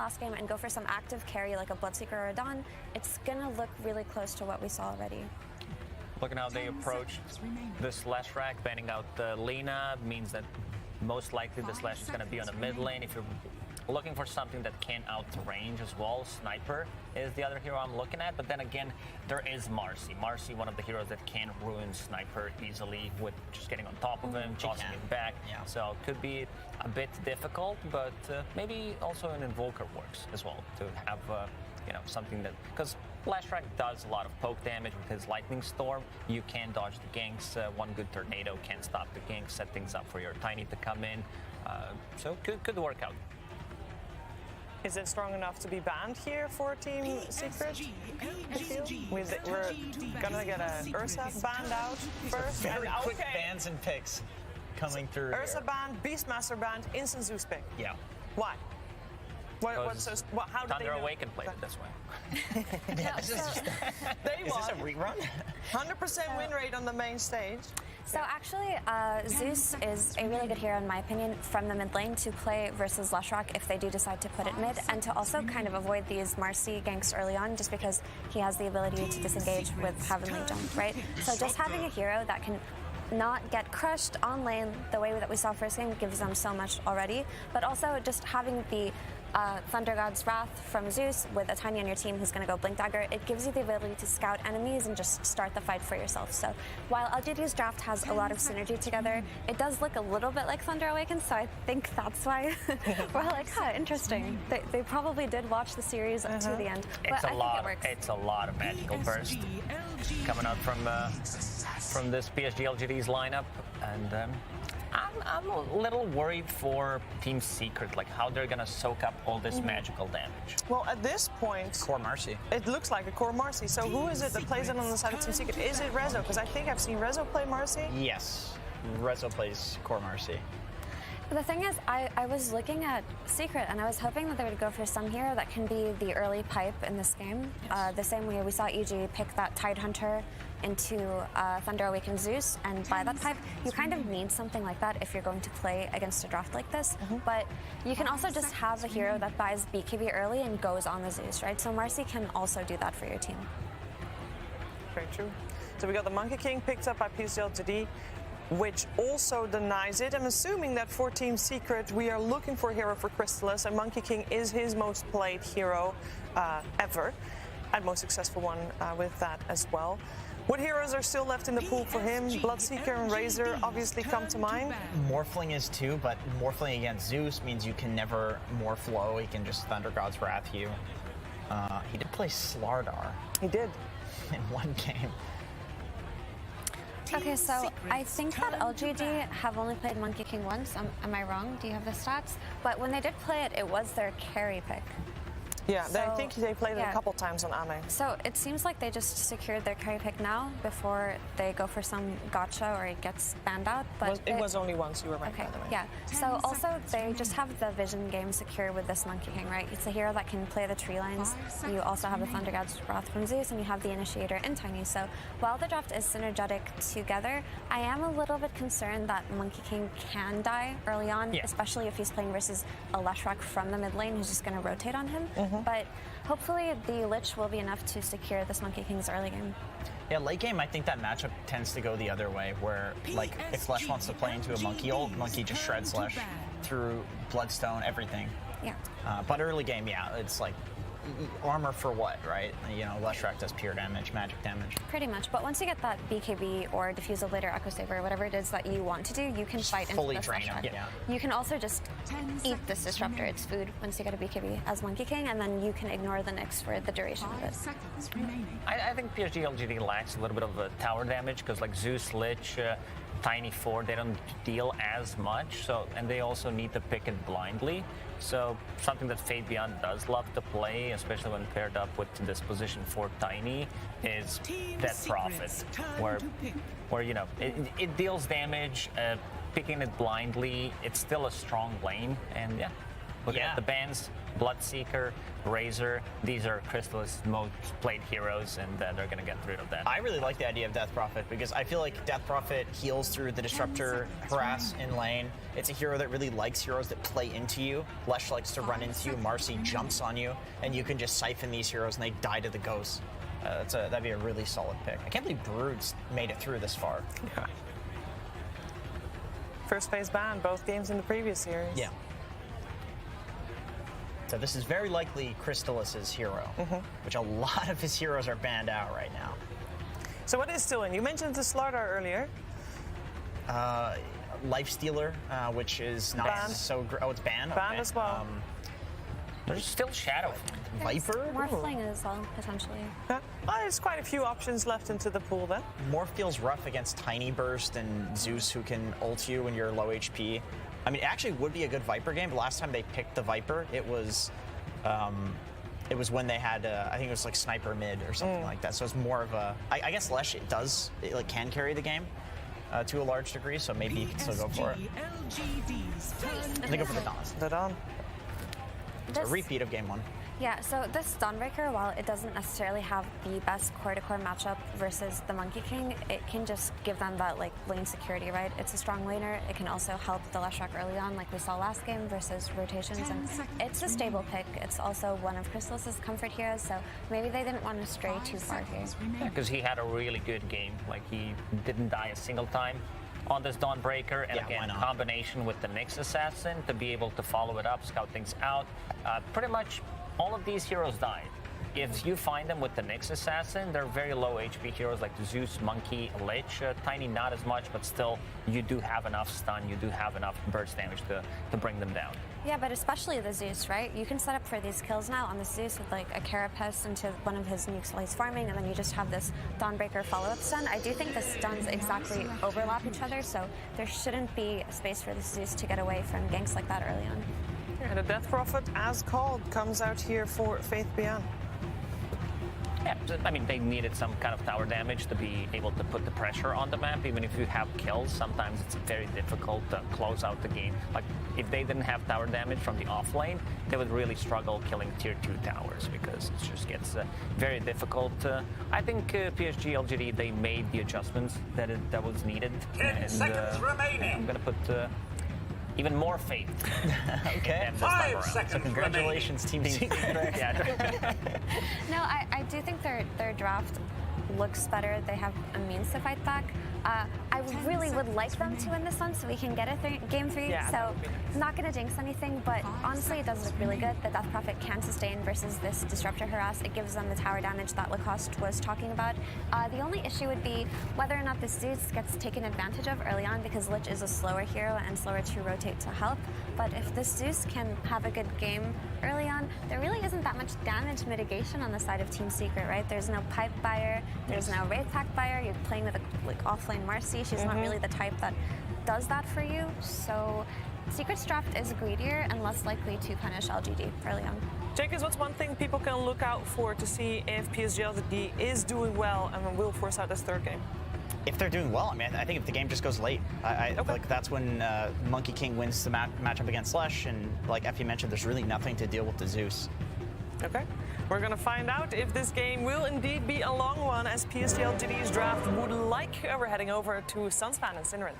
last game and go for some active carry like a Bloodseeker or a Dawn, it's gonna look really close to what we saw already. Looking how they approach this Leshrac, banning out Lina means that most likely this Lesh is going to be on the mid lane. If you're looking for something that can outrange as well, Sniper is the other hero I'm looking at. But then again, there is Marcy. Marcy, one of the heroes that can ruin Sniper easily with just getting on top of him, tossing him back. Yeah. So it could be a bit difficult, but maybe also an Invoker works as well to have you know, something that, because Leshrac does a lot of poke damage with his Lightning Storm. You can dodge the ganks. One good tornado can stop the ganks, set things up for your Tiny to come in. So could work out. Is it strong enough to be banned here for Team Secret? We're gonna get an Ursa banned out first. Very quick bans and picks coming through. Ursa banned, Beastmaster banned, instant Zeus pick. Yeah. Why? How did Thunder they know? Awaken played it this way. Yeah, Is this a rerun? 100% win rate on the main stage. So actually, Zeus is a really good hero, in my opinion, from the mid lane to play versus Leshrac if they do decide to put it mid, and to also kind of avoid these Marcy ganks early on, just because he has the ability to disengage with Heavenly Jump, right? So just having a hero that can not get crushed on lane the way that we saw first game gives them so much already, but also just having the Thunder God's Wrath from Zeus with a Tiny on your team who's going to go Blink Dagger, it gives you the ability to scout enemies and just start the fight for yourself. So while LGD's draft has a lot of synergy together, it does look a little bit like Thunder Awakens, so I think that's why we're like, huh, interesting. They probably did watch the series to the end, but I think it works. It's a lot of magical burst coming out from this PSG.LGD's lineup, and I'm a little worried for Team Secret, like how they're gonna soak up all this magical damage. Well, at this point, Core Marcy. It looks like a core Marcy. So who is it that plays it on the side of Team Secret? Is it Rezo? Because I think I've seen Rezo play Marcy. Yes, Rezo plays Core Marcy. But the thing is, I was looking at Secret and I was hoping that they would go for some hero that can be the early pipe in this game. The same way we saw EG pick that Tidehunter into Thunder Awaken Zeus and buy that pipe. You kind of need something like that if you're going to play against a draft like this. But you can also just have a hero that buys BKB early and goes on the Zeus, right? So Marcy can also do that for your team. Very true. So we got the Monkey King picked up by PSG.LGD, which also denies it. I'm assuming that for Team Secret, we are looking for a hero for Crystallis, and Monkey King is his most played hero ever, and most successful one with that as well. What heroes are still left in the pool for him? Bloodseeker and Razor obviously come to mind. Morphling is too, but Morphling against Zeus means you can never morph low. He can just Thunder God's Wrath you. He did play Slardar. He did. In one game. Okay, so I think that LGD have only played Monkey King once. Am I wrong? Do you have the stats? But when they did play it, it was their carry pick. Yeah, I think they played it a couple times on Ame. So it seems like they just secured their carry pick now before they go for some gotcha or it gets banned out. But it was only once, you were right, by the way. Yeah, so also they just have the vision game secure with this Monkey King, right? It's a hero that can play the tree lines. You also have the Thunder God's Wrath from Zeus, and you have the Initiator in Tiny. So while the draft is synergetic together, I am a little bit concerned that Monkey King can die early on, especially if he's playing versus a Leshrac from the mid lane who's just going to rotate on him. But hopefully the Lich will be enough to secure this Monkey King's early game. Yeah, late game, I think that matchup tends to go the other way, where, like, if Lesh wants to play into a Monkey ult, Monkey just shreds Lesh through Bloodstone, everything. Yeah. But early game, yeah, it's like, armor for what, right? You know, Leshrac does pure damage, magic damage. Pretty much, but once you get that BKB or Diffuse Obliter, Echo Saver, whatever it is that you want to do, you can fight into fully this drain him. Leshrac. You can also just eat this Disruptor, it's food, once you get a BKB as Monkey King, and then you can ignore the Nyx for the duration of it. I think PSG.LGD lacks a little bit of tower damage, because like Zeus, Lich, Tiny 4, they don't deal as much, so, and they also need to pick it blindly. So something that Fate Beyond does love to play, especially when paired up with this position for Tiny, is Death Prophet, where you know it deals damage. Picking it blindly, it's still a strong lane, and look at the bans. Bloodseeker, Razor, these are Crystal's most played heroes, and they're going to get rid of that. I really like the idea of Death Prophet because I feel like Death Prophet heals through the Disruptor harass in lane. It's a hero that really likes heroes that play into you. Lesh likes to run into you, Marcy jumps on you, and you can just siphon these heroes and they die to the ghosts. That'd be a really solid pick. I can't believe Brood's made it through this far. Yeah. First phase ban, both games in the previous series. Yeah. So this is very likely Crystallis's hero, which a lot of his heroes are banned out right now. So what is still in? You mentioned the Slardar earlier. Lifestealer, which is not Banned. so great. Oh, it's banned? Banned Okay. as well. There's still Shadow. Viper? Morphling as well, potentially. Well, there's quite a few options left into the pool then. Morph feels rough against Tiny Burst and Zeus, who can ult you when you're low HP. I mean, it actually would be a good Viper game, but last time they picked the Viper, it was when they had, I think it was like Sniper Mid or something like that. So it's more of a, I guess Lesh, it like can carry the game to a large degree, so maybe you can still go for it. I think go for the Dawn. The Dawn. It's a repeat of game 1. Yeah, so this Dawnbreaker, while it doesn't necessarily have the best core-to-core matchup versus the Monkey King, it can just give them that like lane security, right? It's a strong laner. It can also help the Leshrac early on, like we saw last game, versus rotations, and it's a stable pick. It's also one of Crystal's comfort heroes, so maybe they didn't want to stray too far here. Yeah, because he had a really good game. Like, he didn't die a single time on this Dawnbreaker, and Yeah, why again, not? combination with the Nyx Assassin to be able to follow it up, scout things out. Pretty much all of these heroes died. If you find them with the Nyx Assassin, they're very low HP heroes like Zeus, Monkey, Lich. Tiny not as much, but still, you do have enough stun, you do have enough burst damage to bring them down. Yeah, but especially the Zeus, right? You can set up for these kills now on the Zeus with like a Carapace into one of his nukes while he's farming, and then you just have this Dawnbreaker follow-up stun. I do think the stuns exactly overlap each other, so there shouldn't be space for the Zeus to get away from ganks like that early on. And the Death Prophet, as called, comes out here for Faith Beyond. Yeah, I mean, they needed some kind of tower damage to be able to put the pressure on the map. Even if you have kills, sometimes it's very difficult to close out the game. Like, if they didn't have tower damage from the off lane, they would really struggle killing tier 2 towers because it just gets very difficult. I think PSG.LGD, they made the adjustments that was needed. 10 seconds remaining. I'm going to put even more faith. Okay. in them this time 5 around. seconds So congratulations, Team Secret. Yeah. No, I do think their draft looks better. They have a means to fight back. I really would like them to win this one so we can get a game 3. Yeah, that so would be nice. not going to jinx anything, but honestly it does look really good. The Death Prophet can sustain versus this Disruptor Harass. It gives them the tower damage that Lacoste was talking about. The only issue would be whether or not the Zeus gets taken advantage of early on, because Lich is a slower hero and slower to rotate to help. But if the Zeus can have a good game early on, there really isn't that much damage mitigation on the side of Team Secret, right? There's no Pipe Buyer, there's no Wraith Pack Buyer, you're playing with a like offlane Marcy. She's not really the type that does that for you. So Secret's draft is greedier and less likely to punish LGD early on. Jacobs, what's one thing people can look out for to see if PSG.LGD is doing well and will force out this third game? If they're doing well, I mean, I think if the game just goes late, like that's when Monkey King wins the matchup against Lesh, and like Effie mentioned, there's really nothing to deal with the Zeus. Okay, we're gonna find out if this game will indeed be a long one, as PSG.LGD's draft would like. We're heading over to Sunspan and Sinrin.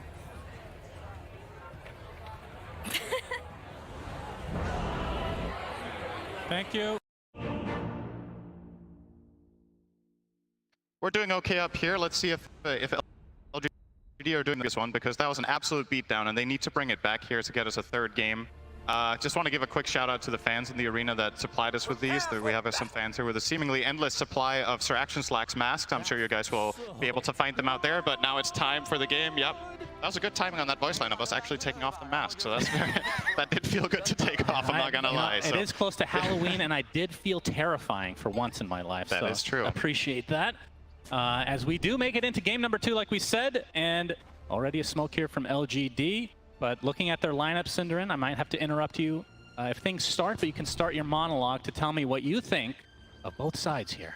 Thank you. We're doing okay up here. Let's see if LGD are doing this one, because that was an absolute beatdown, and they need to bring it back here to get us a third game. Just want to give a quick shout out to the fans in the arena that supplied us with these. We have some fans here with a seemingly endless supply of Sir Action Slack's masks. I'm sure you guys will be able to find them out there, but now it's time for the game. Yep. That was a good timing on that voice line of us actually taking off the mask, so that's that did feel good to take off, I'm not gonna lie. It is close to Halloween, and I did feel terrifying for once in my life. That is true. Appreciate that. As we do make it into game number 2, like we said, and already a smoke here from LGD. But looking at their lineup, Cinderin, I might have to interrupt you if things start, but you can start your monologue to tell me what you think of both sides here.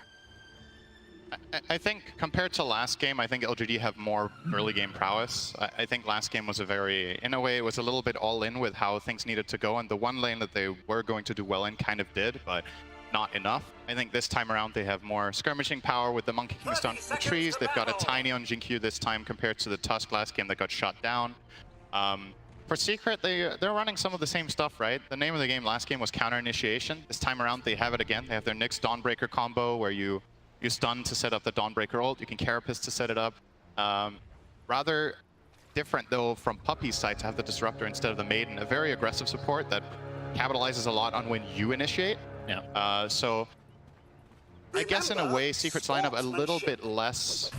I think compared to last game, I think LGD have more early game prowess. I think last game was in a way, it was a little bit all in with how things needed to go, and the one lane that they were going to do well in kind of did, but not enough. I think this time around they have more skirmishing power with the Monkey Kings down in the trees. They've got a Tiny on Jinkyu this time compared to the Tusk last game that got shut down. For Secret, they're running some of the same stuff, right? The name of the game last game was Counter Initiation. This time around they have it again. They have their Nyx Dawnbreaker combo where you stun to set up the Dawnbreaker ult. You can Carapace to set it up. Rather different though from Puppy's side to have the Disruptor instead of the Maiden. A very aggressive support that capitalizes a lot on when you initiate. Yeah. So I guess in a way, Secret's lineup a little bit less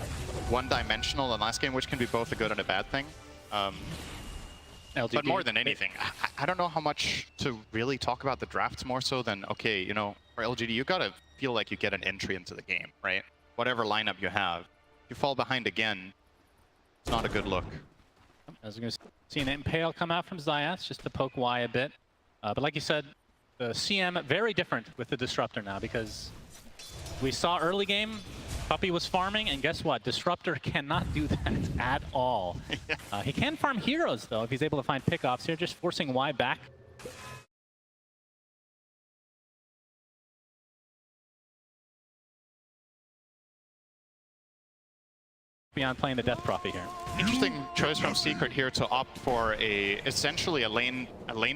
one-dimensional than last game, which can be both a good and a bad thing. But more than anything, I don't know how much to really talk about the drafts more so than, okay, you know, for LGD, you gotta feel like you get an entry into the game, right? Whatever lineup you have. If you fall behind again, it's not a good look. As we're going to see an Impale come out from Zayas just to poke Y a bit. But like you said, the CM very different with the Disruptor now, because we saw early game, Puppy was farming, and guess what? Disruptor cannot do that at all. He can farm heroes, though, if he's able to find pickoffs here, just forcing Y back. Beyond playing the Death Prophet here. Interesting choice from Secret here to opt for essentially a lane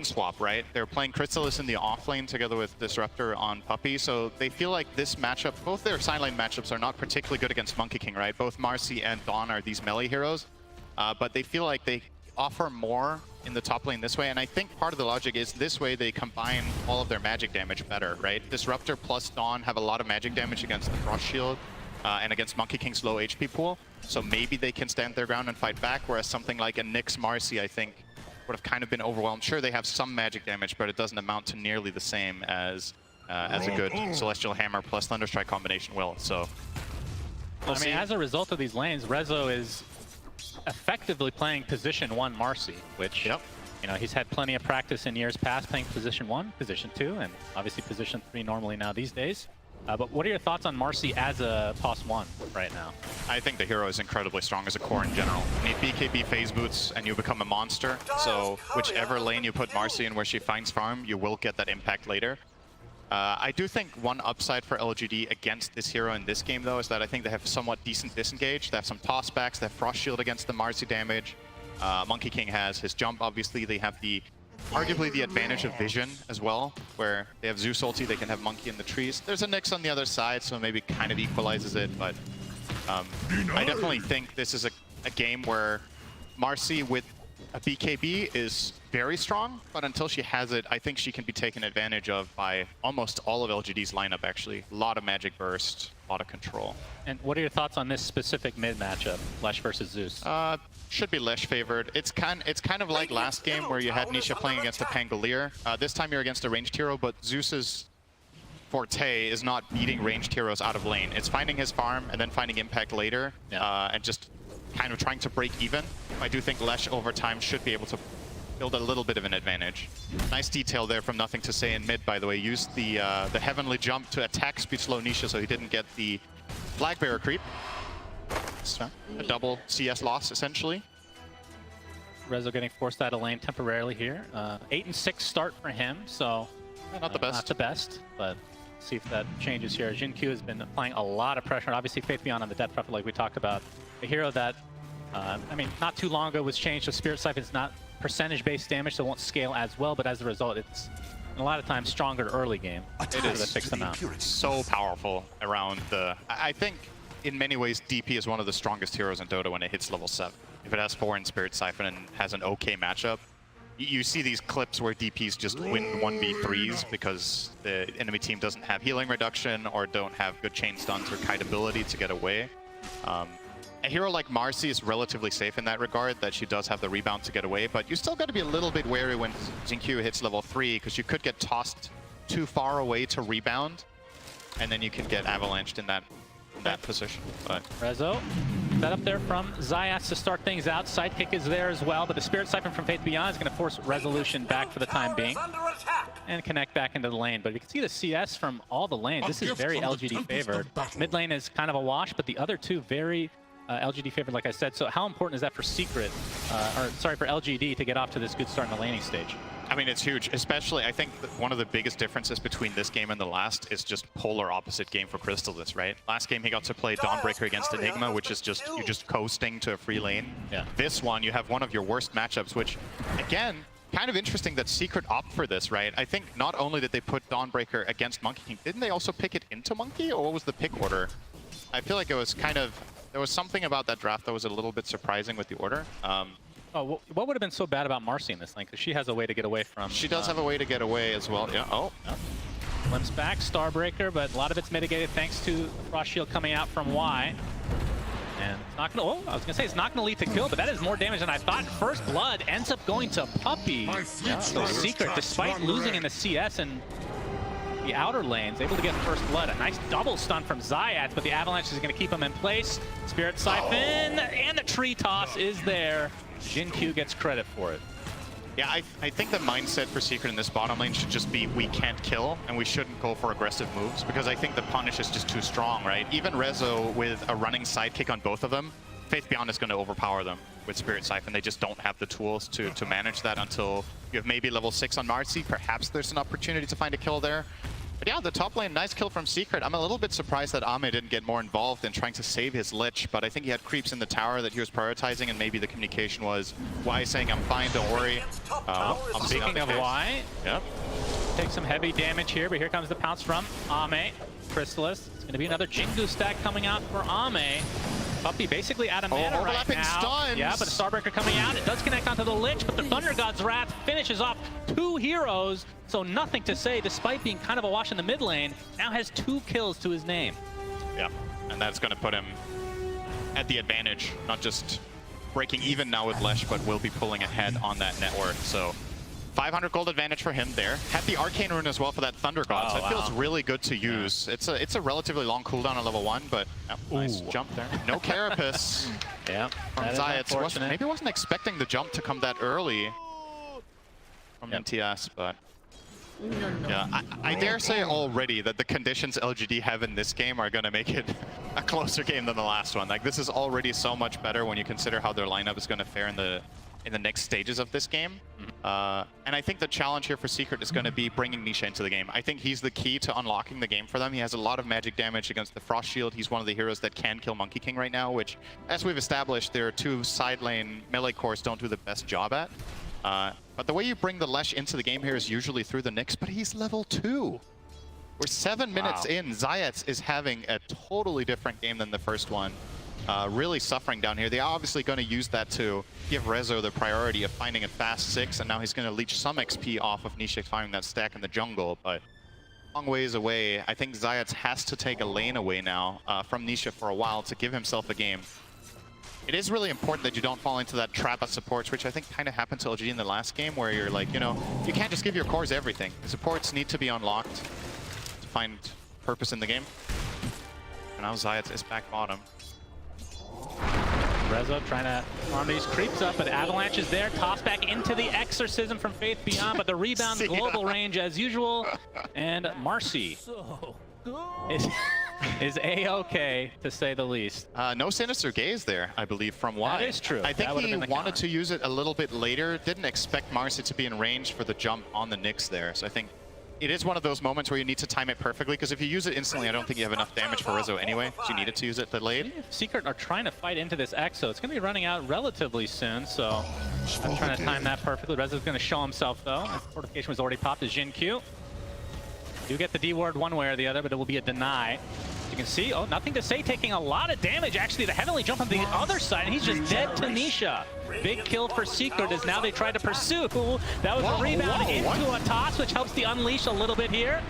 swap, right? They're playing Crystallis in the off lane together with Disruptor on Puppy, so they feel like this matchup, both their side lane matchups are not particularly good against Monkey King, right? Both Marcy and Dawn are these melee heroes, but they feel like they offer more in the top lane this way, and I think part of the logic is this way they combine all of their magic damage better, right? Disruptor plus Dawn have a lot of magic damage against the Frost Shield and against Monkey King's low HP pool. So maybe they can stand their ground and fight back, whereas something like a Nyx Marcy, I think, would have kind of been overwhelmed. Sure, they have some magic damage, but it doesn't amount to nearly the same as a good Celestial Hammer plus Thunderstrike combination will. So, I mean, as a result of these lanes, Rezo is effectively playing position 1 Marcy, which, you know, he's had plenty of practice in years past playing position 1, position 2, and obviously position 3 normally now these days. But what are your thoughts on Marcy as a POS 1 right now? I think the hero is incredibly strong as a core in general. You need BKB phase boots and you become a monster. So whichever lane you put Marcy in where she finds farm, you will get that impact later. I do think one upside for LGD against this hero in this game though is that I think they have somewhat decent disengage. They have some tossbacks, they have Frost Shield against the Marcy damage. Monkey King has his jump, obviously. They have arguably the advantage of vision as well, where they have Zeus ulti, they can have Monkey in the trees. There's a Nyx on the other side, so maybe kind of equalizes it, but I definitely think this is a game where Marcy with a BKB is very strong, but until she has it, I think she can be taken advantage of by almost all of LGD's lineup, actually. A lot of magic burst, a lot of control. And what are your thoughts on this specific mid matchup, Lesh versus Zeus? Should be Lesh favored. It's kind of like last game where you had Nisha playing against a Pangolier. This time you're against a ranged hero, but Zeus's forte is not beating ranged heroes out of lane. It's finding his farm and then finding impact later, and just kind of trying to break even. I do think Lesh over time should be able to build a little bit of an advantage. Nice detail there from Nothing to Say in mid, by the way. Used the heavenly jump to attack speed slow Nisha so he didn't get the flag bearer creep. So, a double CS loss, essentially. Rezo getting forced out of lane temporarily here. 8-6 start for him, so not the best. Not the best, but see if that changes here. Jinkyu has been applying a lot of pressure. Obviously, Faith Beyond on the Death Prophet, like we talked about. A hero that, I mean, not too long ago was changed to Spirit Siphon. It's not percentage-based damage, so it won't scale as well, but as a result, it's a lot of times stronger early game. It is. Fix them out. So powerful around the... I think in many ways, DP is one of the strongest heroes in Dota when it hits level 7. If it has 4 in Spirit Siphon and has an okay matchup, you see these clips where DPs just win 1v3s because the enemy team doesn't have healing reduction or don't have good chain stuns or kite ability to get away. A hero like Marcy is relatively safe in that regard, that she does have the rebound to get away, but you still got to be a little bit wary when Jinkyu hits level 3 because you could get tossed too far away to rebound, and then you can get avalanched in that position. But Rezo, set up there from Zayas to start things out. Sidekick is there as well, but the Spirit Siphon from Faith Beyond is going to force Resolution back for the time being. Under attack. and connect back into the lane. But you can see the CS from all the lanes. This is very LGD favored. Mid lane is kind of a wash, but the other two very LGD favored, like I said. So how important is that for Secret, or sorry, for LGD to get off to this good start in the laning stage? I mean, it's huge, especially I think that one of the biggest differences between this game and the last is just polar opposite game for Crystallis, right? Last game he got to play Dawnbreaker against Enigma, which is just, you're just coasting to a free lane. Yeah. This one, you have one of your worst matchups, which, again, kind of interesting that Secret opt for this, right? I think not only did they put Dawnbreaker against Monkey King, didn't they also pick it into Monkey, or what was the pick order? I feel like it was kind of, there was something about that draft that was a little bit surprising with the order. Oh, what would have been so bad about Marcy in this lane? Because she has a way to get away from... She does have a way to get away as well. Yeah. Oh. Yep. Limps back, Starbreaker, but a lot of it's mitigated thanks to Frost Shield coming out from Y. And it's not gonna... Oh, I was gonna say it's not gonna lead to kill, but that is more damage than I thought. First Blood ends up going to Puppey. Yeah, so Secret, despite losing in the CS and the outer lanes, able to get First Blood. A nice double stun from Zayats, but the Avalanche is gonna keep him in place. Spirit Siphon, and the tree toss is there. Jin-Q gets credit for it. Yeah, I think the mindset for Secret in this bottom lane should just be we can't kill and we shouldn't go for aggressive moves because I think the punish is just too strong, right? Even Rezo with a running sidekick on both of them, Faith Beyond is going to overpower them with Spirit Siphon. They just don't have the tools to manage that until you have maybe level 6 on Marcy. Perhaps there's an opportunity to find a kill there. But yeah, the top lane, nice kill from Secret. I'm a little bit surprised that Ame didn't get more involved in trying to save his Lich, but I think he had creeps in the tower that he was prioritizing, and maybe the communication was Y saying, I'm fine, don't worry. I'm Speaking of Y, yep. take some heavy damage here, but here comes the pounce from Ame. Crystallis. It's going to be another Jingu stack coming out for Ame. Puppey basically out of mana right now. Stuns. Yeah, but a Starbreaker coming out. It does connect onto the Lich, but the Thunder God's Wrath finishes off 2 heroes. So nothing to say, despite being kind of a wash in the mid lane. Now has 2 kills to his name. Yeah, and that's going to put him at the advantage. Not just breaking even now with Lesh, but will be pulling ahead on that network. So 500 gold advantage for him there. Had the Arcane Rune as well for that Thunder God, so it feels really good to use. Yeah. It's a relatively long cooldown on level 1, but nice jump there. No Carapace from Zayats. Maybe wasn't expecting the jump to come that early from NTS, but yeah, I dare say already that the conditions LGD have in this game are going to make it a closer game than the last one. Like, this is already so much better when you consider how their lineup is going to fare in the next stages of this game. And I think the challenge here for Secret is going to be bringing Nisha into the game. I think he's the key to unlocking the game for them. He has a lot of magic damage against the Frost Shield. He's one of the heroes that can kill Monkey King right now, which, as we've established, their 2 side lane melee cores don't do the best job at. But the way you bring the Lesh into the game here is usually through the Nyx, but he's level 2. We're 7 minutes in. Zayats is having a totally different game than the first one. Really suffering down here. They're obviously going to use that to give Rezo the priority of finding a fast 6, and now he's going to leech some XP off of Nisha finding that stack in the jungle, but long ways away. I think Zayats has to take a lane away now from Nisha for a while to give himself a game. It is really important that you don't fall into that trap of supports, which I think kind of happened to LGD in the last game, where you're like, you know, you can't just give your cores everything. The supports need to be unlocked to find purpose in the game. And now Zayats is back bottom. Rezo trying to farm these creeps up, but Avalanche is there. Toss back into the Exorcism from Faith Beyond, but the rebound global range as usual. And Marcy is A-okay, to say the least. No Sinister Gaze there, I believe, from Y. That is true. I think he wanted to use it a little bit later. Didn't expect Marcy to be in range for the jump on the Nyx there. So I think it is one of those moments where you need to time it perfectly, because if you use it instantly, I don't think you have enough damage for Rezo anyway. So you needed to use it delayed. Secret are trying to fight into this Exo. It's going to be running out relatively soon, so I'm trying to time that perfectly. Rezo's going to show himself, though. The fortification was already popped as Jin-Q. You get the D ward one way or the other, but it will be a deny. You can see, oh, nothing to say, taking a lot of damage. Actually, the Heavenly Jump on the other side, and he's just dead to Nisha. Big kill for Secret as now they try to pursue. That was a rebound into a toss, which helps the unleash a little bit here.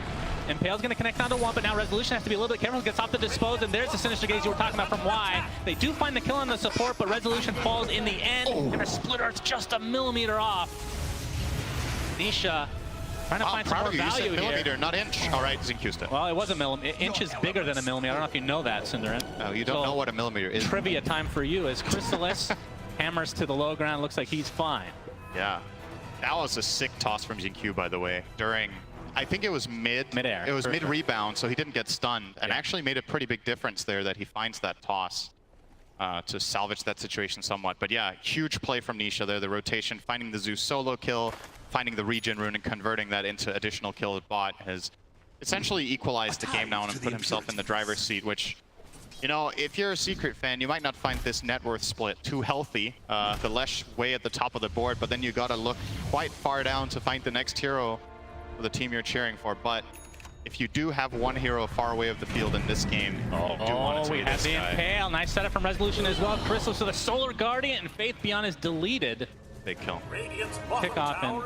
Impale's going to connect onto 1, but now Resolution has to be a little bit careful. Gets off the dispose, and there's the Sinister Gaze you were talking about from Y. They do find the kill on the support, but Resolution falls in the end, and her Split Art's just a millimeter off. Nisha trying to find some more value here. Millimeter, not inch. All right, Zincusta. Well, it was a millimeter. Inch is bigger than a millimeter. I don't know if you know that, Cinderin. No, you don't know what a millimeter is. Trivia time for you as Crystallis hammers to the low ground. Looks like he's fine. Yeah. That was a sick toss from Jinkyu, by the way. During, I think it was Mid-air. It was mid-rebound, so he didn't get stunned, and actually made a pretty big difference there that he finds that toss to salvage that situation somewhat. But yeah, huge play from Nisha there. The rotation, finding the Zeus solo kill, finding the regen rune, and converting that into additional kill with bot has essentially equalized the game now and put himself in the driver's seat, which, you know, if you're a Secret fan, you might not find this net worth split too healthy. The Lesh way at the top of the board, but then you gotta look quite far down to find the next hero for the team you're cheering for. But if you do have one hero far away of the field in this game, you do want it to we be have this the guy. Impale. Nice setup from Resolution as well. Crystal to the Solar Guardian, and Faith Beyond is deleted. Big kill. Pick off, and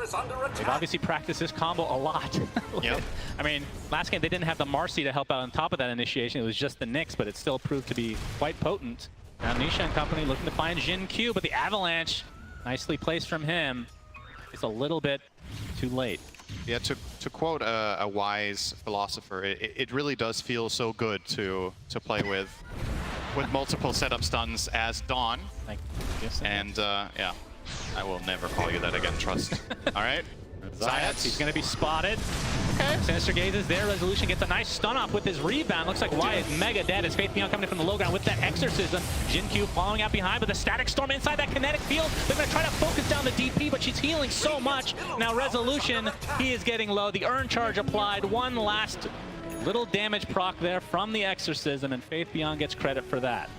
they've obviously practiced this combo a lot. Yep. I mean, last game they didn't have the Marcy to help out on top of that initiation. It was just the Nyx, but it still proved to be quite potent. Now Nisha and company looking to find Jin Q, but the Avalanche, nicely placed from him, is a little bit too late. Yeah, to quote a wise philosopher, it really does feel so good to play with multiple setup stuns as Dawn. Thank you. And yeah, I will never call you that again, trust. All right? Zayats, he's going to be spotted. Okay. Sinister Gaze is there. Resolution gets a nice stun off with his rebound. Looks like Wyatt is mega dead as Faith Beyond coming in from the low ground with that Exorcism. Jin Q following out behind, but the Static Storm inside that kinetic field. They're going to try to focus down the DP, but she's healing so much. Now Resolution, he is getting low. The Urn Charge applied. One last little damage proc there from the Exorcism, and Faith Beyond gets credit for that.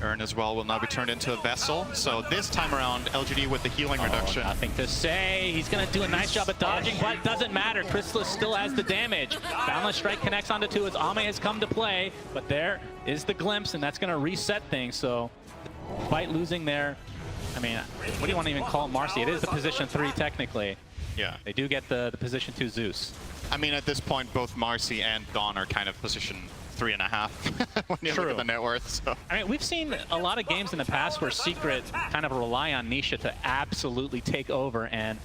Urn as well will now be turned into a vessel. So this time around, LGD with the healing reduction. Nothing to say. He's going to do a nice job at dodging, but it doesn't matter. Chrysalis still has the damage. Boundless Strike connects onto 2 as Ame has come to play, but there is the glimpse, and that's going to reset things. So despite losing there, I mean, what do you want to even call it, Marcy? It is the position 3 technically. Yeah. They do get the position 2 Zeus. I mean, at this point, both Marcy and Dawn are kind of position 3.5 when you look at the net worth. So. I mean, we've seen a lot of games in the past where Secret kind of rely on Nisha to absolutely take over, and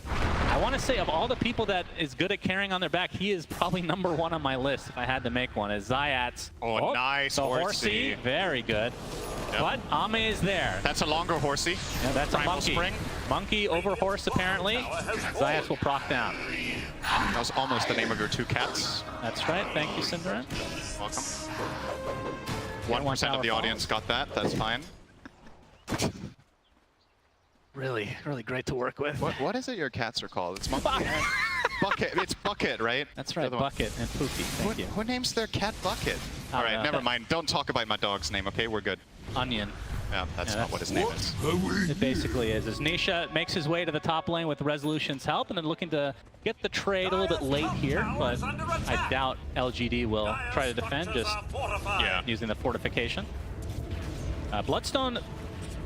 I want to say of all the people that is good at carrying on their back, he is probably #1 on my list if I had to make one. Is Zayats. Oh, nice the horsey. Very good. Yep. But Ame is there. That's a longer horsey. Yeah, that's Primal a monkey. Spring. Monkey over horse, apparently. Zayats will proc down. That was almost the name of your 2 cats. That's right. Thank you, Cinderin. Welcome. 1% of the audience got that. That's fine. Really, really great to work with. What is it your cats are called? It's Monkey. Bucket. It's Bucket, right? That's right, Bucket and Pookie. Thank you. Who names their cat Bucket? All right, never mind. Don't talk about my dog's name, okay? We're good. Onion. Yeah, that's not what his name is. It basically is. As Nisha makes his way to the top lane with Resolution's help, and then looking to get the trade a little bit late here, but I doubt LGD will try to defend, just using the fortification. Bloodstone,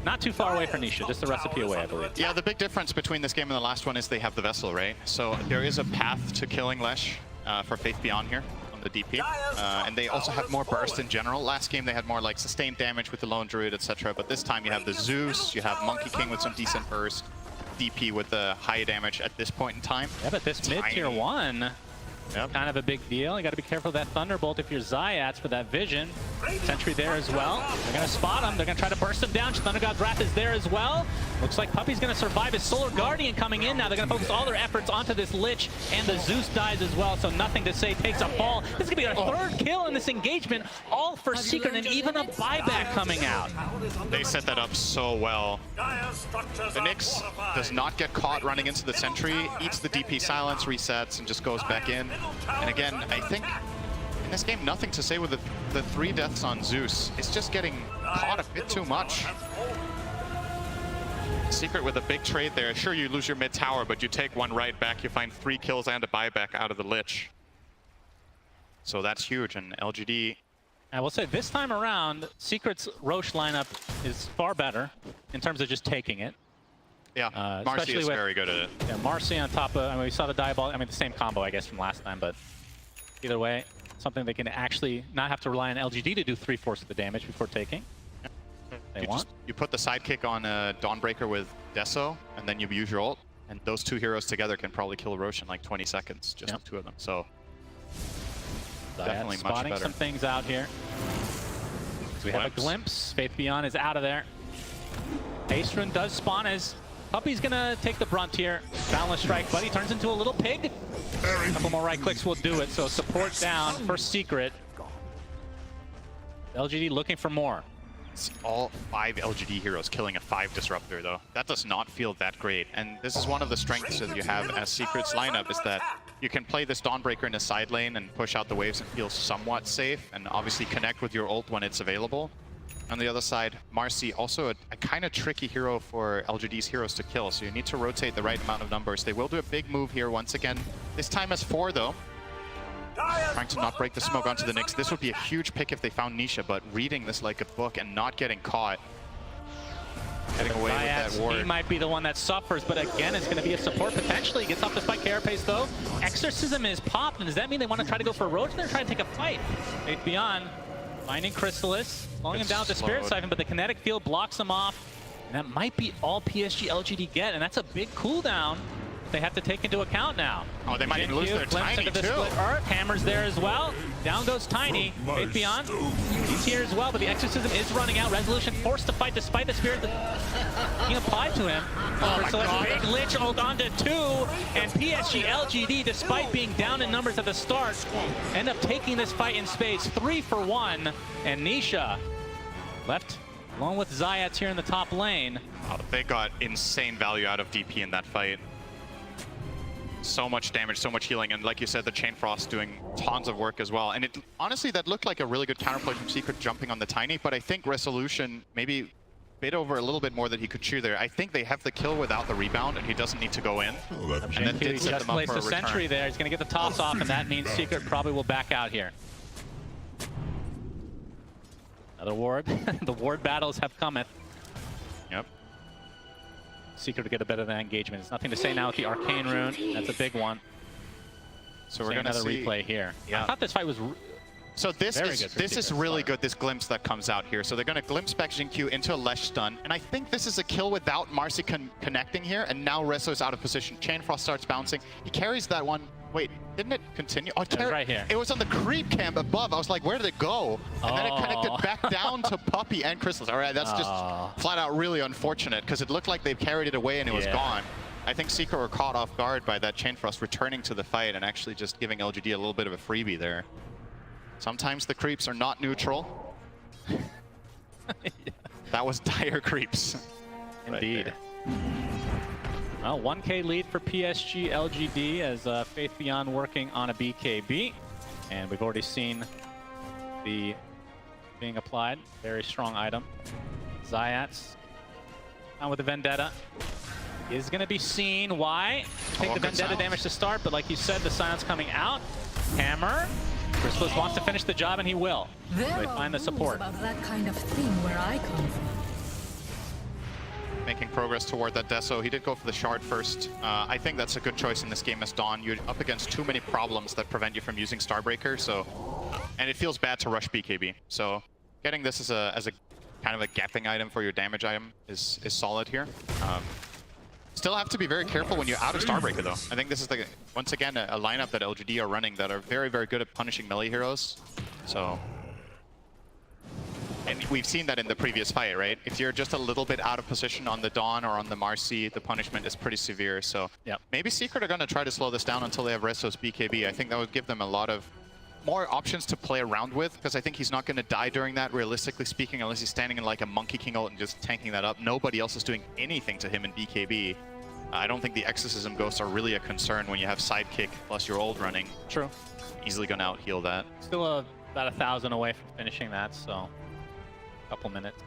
not too far away for Nisha, just a recipe away, I believe. Yeah, the big difference between this game and the last one is they have the Vessel, right? So there is a path to killing Lesh for Faith Beyond here. The DP, and they also have more burst in general. Last game they had more like sustained damage with the Lone Druid, etc. But this time you have the Zeus, you have Monkey King with some decent burst, DP with the high damage at this point in time. Yeah, but this mid-tier 1, kind of a big deal. You got to be careful of that Thunderbolt if you're Zayats for that vision. Sentry there as well. They're going to spot him. They're going to try to burst him down. Thunder God's Wrath is there as well. Looks like Puppy's going to survive his Solar Guardian coming in now. They're going to focus all their efforts onto this Lich, and the Zeus dies as well, so nothing to say. Takes a fall. This is going to be our 3rd kill in this engagement, all for Secret, and even a buyback coming out. They set that up so well. The Nyx does not get caught running into the Sentry, eats the DP silence, resets, and just goes back in. And again, I think in this game, nothing to say with the 3 deaths on Zeus. It's just getting caught a bit too much. Secret with a big trade there. Sure, you lose your mid tower, but you take 1 right back. You find 3 kills and a buyback out of the Lich. So that's huge, and LGD... I will say this time around, Secret's Roche lineup is far better in terms of just taking it. Yeah, Marcy is very good at it. Yeah, Marcy on top of, I mean, we saw the Diabolic, I mean, the same combo, I guess, from last time, but either way, something they can actually not have to rely on LGD to do 3/4 of the damage before taking. You put the sidekick on Dawnbreaker with Deso, and then you use your ult, and those 2 heroes together can probably kill Roche in like 20 seconds, just with 2 of them. So definitely much better. Spotting some things out here. So we have a glimpse. Faith Beyond is out of there. Haste Rune does spawn as Puppy's gonna take the brunt here. Balance strike, but he turns into a little pig. A couple more right clicks will do it, so support down for Secret. LGD looking for more. It's all 5 LGD heroes killing a 5 Disruptor, though. That does not feel that great. And this is one of the strengths that you have as Secret's lineup, is that you can play this Dawnbreaker in a side lane and push out the waves and feel somewhat safe, and obviously connect with your ult when it's available. On the other side, Marcy, also a kind of tricky hero for LGD's heroes to kill, so you need to rotate the right amount of numbers. They will do a big move here once again. This time as 4, though. Trying to not break the smoke onto the Nyx. This would be a huge pick if they found Nisha, but reading this like a book and not getting caught. Getting away with that ward. He might be the one that suffers, but again, it's going to be a support potentially. Gets off the spike carapace though. Exorcism is popped, and does that mean they want to try to go for a Roach? They're trying to take a fight. Faith Beyond finding Chrysalis, slowing him down with the Spirit Siphon, but the kinetic field blocks him off. And that might be all PSG.LGD get, and that's a big cooldown they have to take into account now. Oh, they might even lose their Tiny too. Split Earth, Hammer's there as well. Down goes Tiny. Faith Beyond, he's here as well, but the Exorcism is running out. Resolution forced to fight despite the Spirit being applied to him. So that's a big Lich ult onto 2, and PSG.LGD, despite being down in numbers at the start, end up taking this fight in spades. 3 for 1, and Nisha left along with Zayats here in the top lane. Oh, they got insane value out of DP in that fight. So much damage, so much healing, and like you said, the Chain Frost doing tons of work as well. And it honestly, that looked like a really good counterplay from Secret jumping on the Tiny, but I think Resolution maybe bit over a little bit more that he could chew there. I think they have the kill without the rebound, and he doesn't need to go in. And that did set them up for a return. Sentry there. He's going to get the toss off, and that means Secret probably will back out here. Another ward. The ward battles have cometh. Yep. Secret to get a bit of that engagement. There's nothing to say now with the Arcane Rune. That's a big one. So we're going to see another replay here. Yeah. I thought this fight was so this is really good, this glimpse that comes out here. So they're going to glimpse back Jin-Q into a Lesh stun. And I think this is a kill without Marcy connecting here. And now Rezo is out of position. Chain Frost starts bouncing. He carries that one. Wait, didn't it continue? Oh, it was right here. It was on the creep camp above. I was like, where did it go? And then it connected back down to Puppy and Chrysalis. All right, that's just flat out really unfortunate, because it looked like they carried it away and it was gone. I think Secret were caught off guard by that Chain Frost returning to the fight and actually just giving LGD a little bit of a freebie there. Sometimes the creeps are not neutral. That was dire creeps. Indeed. Well, 1K lead for PSG.LGD as Faith Beyond working on a BKB. And we've already seen the being applied. Very strong item. Zayats on with the Vendetta. Is going to be seen. Why? Take the Vendetta damage to start, but like you said, the silence coming out. Hammer. Chrysalis wants to finish the job, and he will. They find the support. About that kind of thing where I come from. Making progress toward that Deso. He did go for the shard first. I think that's a good choice in this game as Dawn. You're up against too many problems that prevent you from using Starbreaker, and it feels bad to rush BKB. So getting this as a kind of a gapping item for your damage item is solid here. Still have to be very careful when you're out of Starbreaker, though. I think this is, once again, a lineup that LGD are running that are very, very good at punishing melee heroes. So, and we've seen that in the previous fight, right? If you're just a little bit out of position on the Dawn or on the Marcy, the punishment is pretty severe. So maybe Secret are going to try to slow this down until they have Rezo's BKB. I think that would give them a lot of more options to play around with, because I think he's not going to die during that, realistically speaking, unless he's standing in like a Monkey King ult and just tanking that up. Nobody else is doing anything to him in BKB. I don't think the Exorcism Ghosts are really a concern when you have Sidekick plus your ult running. True. Easily going to out-heal that. Still about 1,000 away from finishing that, so a couple minutes.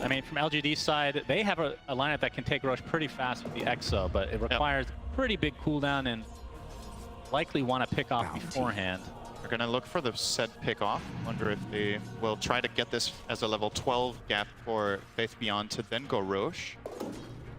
I mean, from LGD's side, they have a lineup that can take Roche pretty fast with the Exo, but it requires pretty big cooldown and likely want to pick off beforehand. They're going to look for the set pick off. Wonder if they will try to get this as a level 12 gap for Faith Beyond to then go Roche.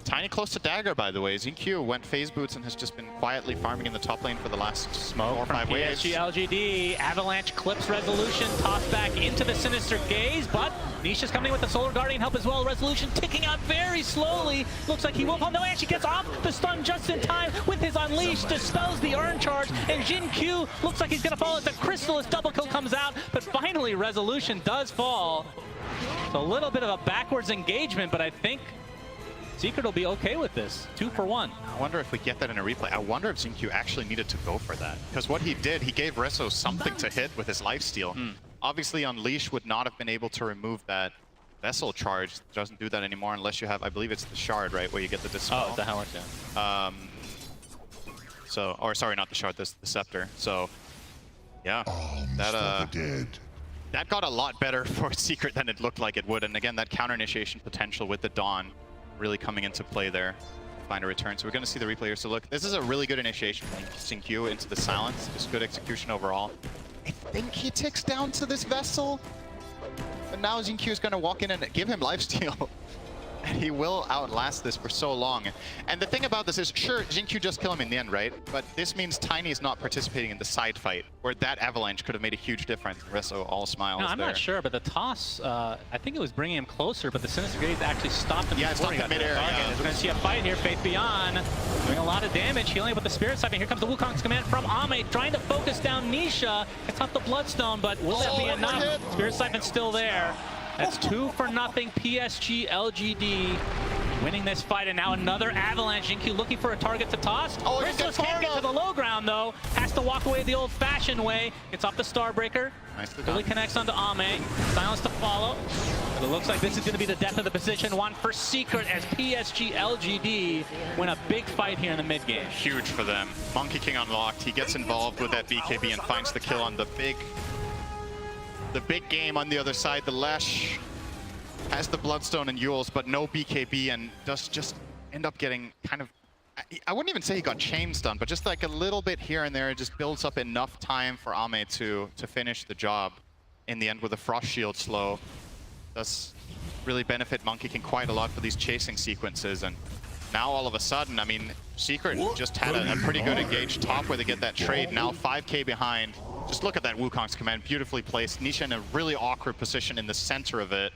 Tiny close to Dagger, by the way. Zin-Q went phase boots and has just been quietly farming in the top lane for the last 4 or 5 waves. PSG.LGD, Avalanche clips Resolution, tossed back into the Sinister Gaze, but Nisha's coming with the Solar Guardian help as well. Resolution ticking out very slowly. Looks like he will fall. No, actually gets off the stun just in time with his Unleash, dispels the Urn Charge, and Jin-Q looks like he's going to fall as the Chrysalis double kill comes out, but finally Resolution does fall. It's a little bit of a backwards engagement, but I think Secret will be okay with this. 2 for 1. I wonder if we get that in a replay. I wonder if Xingqiu actually needed to go for that. Because what he did, he gave Resso something to hit with his lifesteal. Obviously, Unleash would not have been able to remove that Vessel charge. It doesn't do that anymore unless you have, I believe it's the Shard, right? Where you get the Dispel. Oh, the Howard, yeah. So, or sorry, not the Shard, the Scepter. So, yeah, that got a lot better for Secret than it looked like it would. And again, that counter initiation potential with the Dawn really coming into play there. Find a return. So we're going to see the replay here. So look, this is a really good initiation from Xingqiu into the Silence. Just good execution overall. I think he ticks down to this Vessel. But now Xingqiu is going to walk in and give him lifesteal. And he will outlast this for so long. And the thing about this is, sure, Xingqiu just kill him in the end, right? But this means Tiny is not participating in the side fight, where that avalanche could have made a huge difference. Resso all smiles No, I'm there. not sure, but the toss, I think it was bringing him closer, but the Sinister Gaze actually stopped him. Yeah, it stopped him midair. Yeah. We're going to see a fight here. Faith Beyond doing a lot of damage, healing up with the Spirit Siphon. Here comes the Wukong's command from Ame, trying to focus down Nisha. It's off the Bloodstone, but will that be enough? Spirit Siphon's still there. That's 2 for nothing. PSG.LGD winning this fight, and now another avalanche. Xingqiu looking for a target to toss. Oh, Chrysalis can't get to the low ground, though. Has to walk away the old-fashioned way. Gets off the Starbreaker. Nicely Really done. connects onto Ame. Silence to follow. But it looks like this is going to be the death of the position one for Secret as PSG.LGD win a big fight here in the mid-game. Huge for them. Monkey King unlocked. He gets involved with that BKB and finds the kill on the big game on the other side. The Lash has the Bloodstone and Yules, but no BKB, and does just end up getting kind of, I wouldn't even say he got chain stunned, but just like a little bit here and there. It just builds up enough time for Ame to finish the job in the end with a Frost Shield slow. Does really benefit Monkey King quite a lot for these chasing sequences. And now all of a sudden, I mean, Secret just had a pretty good engaged top where they get that trade. Now 5k behind. Just look at that Wukong's command, beautifully placed. Nisha in a really awkward position in the center of it.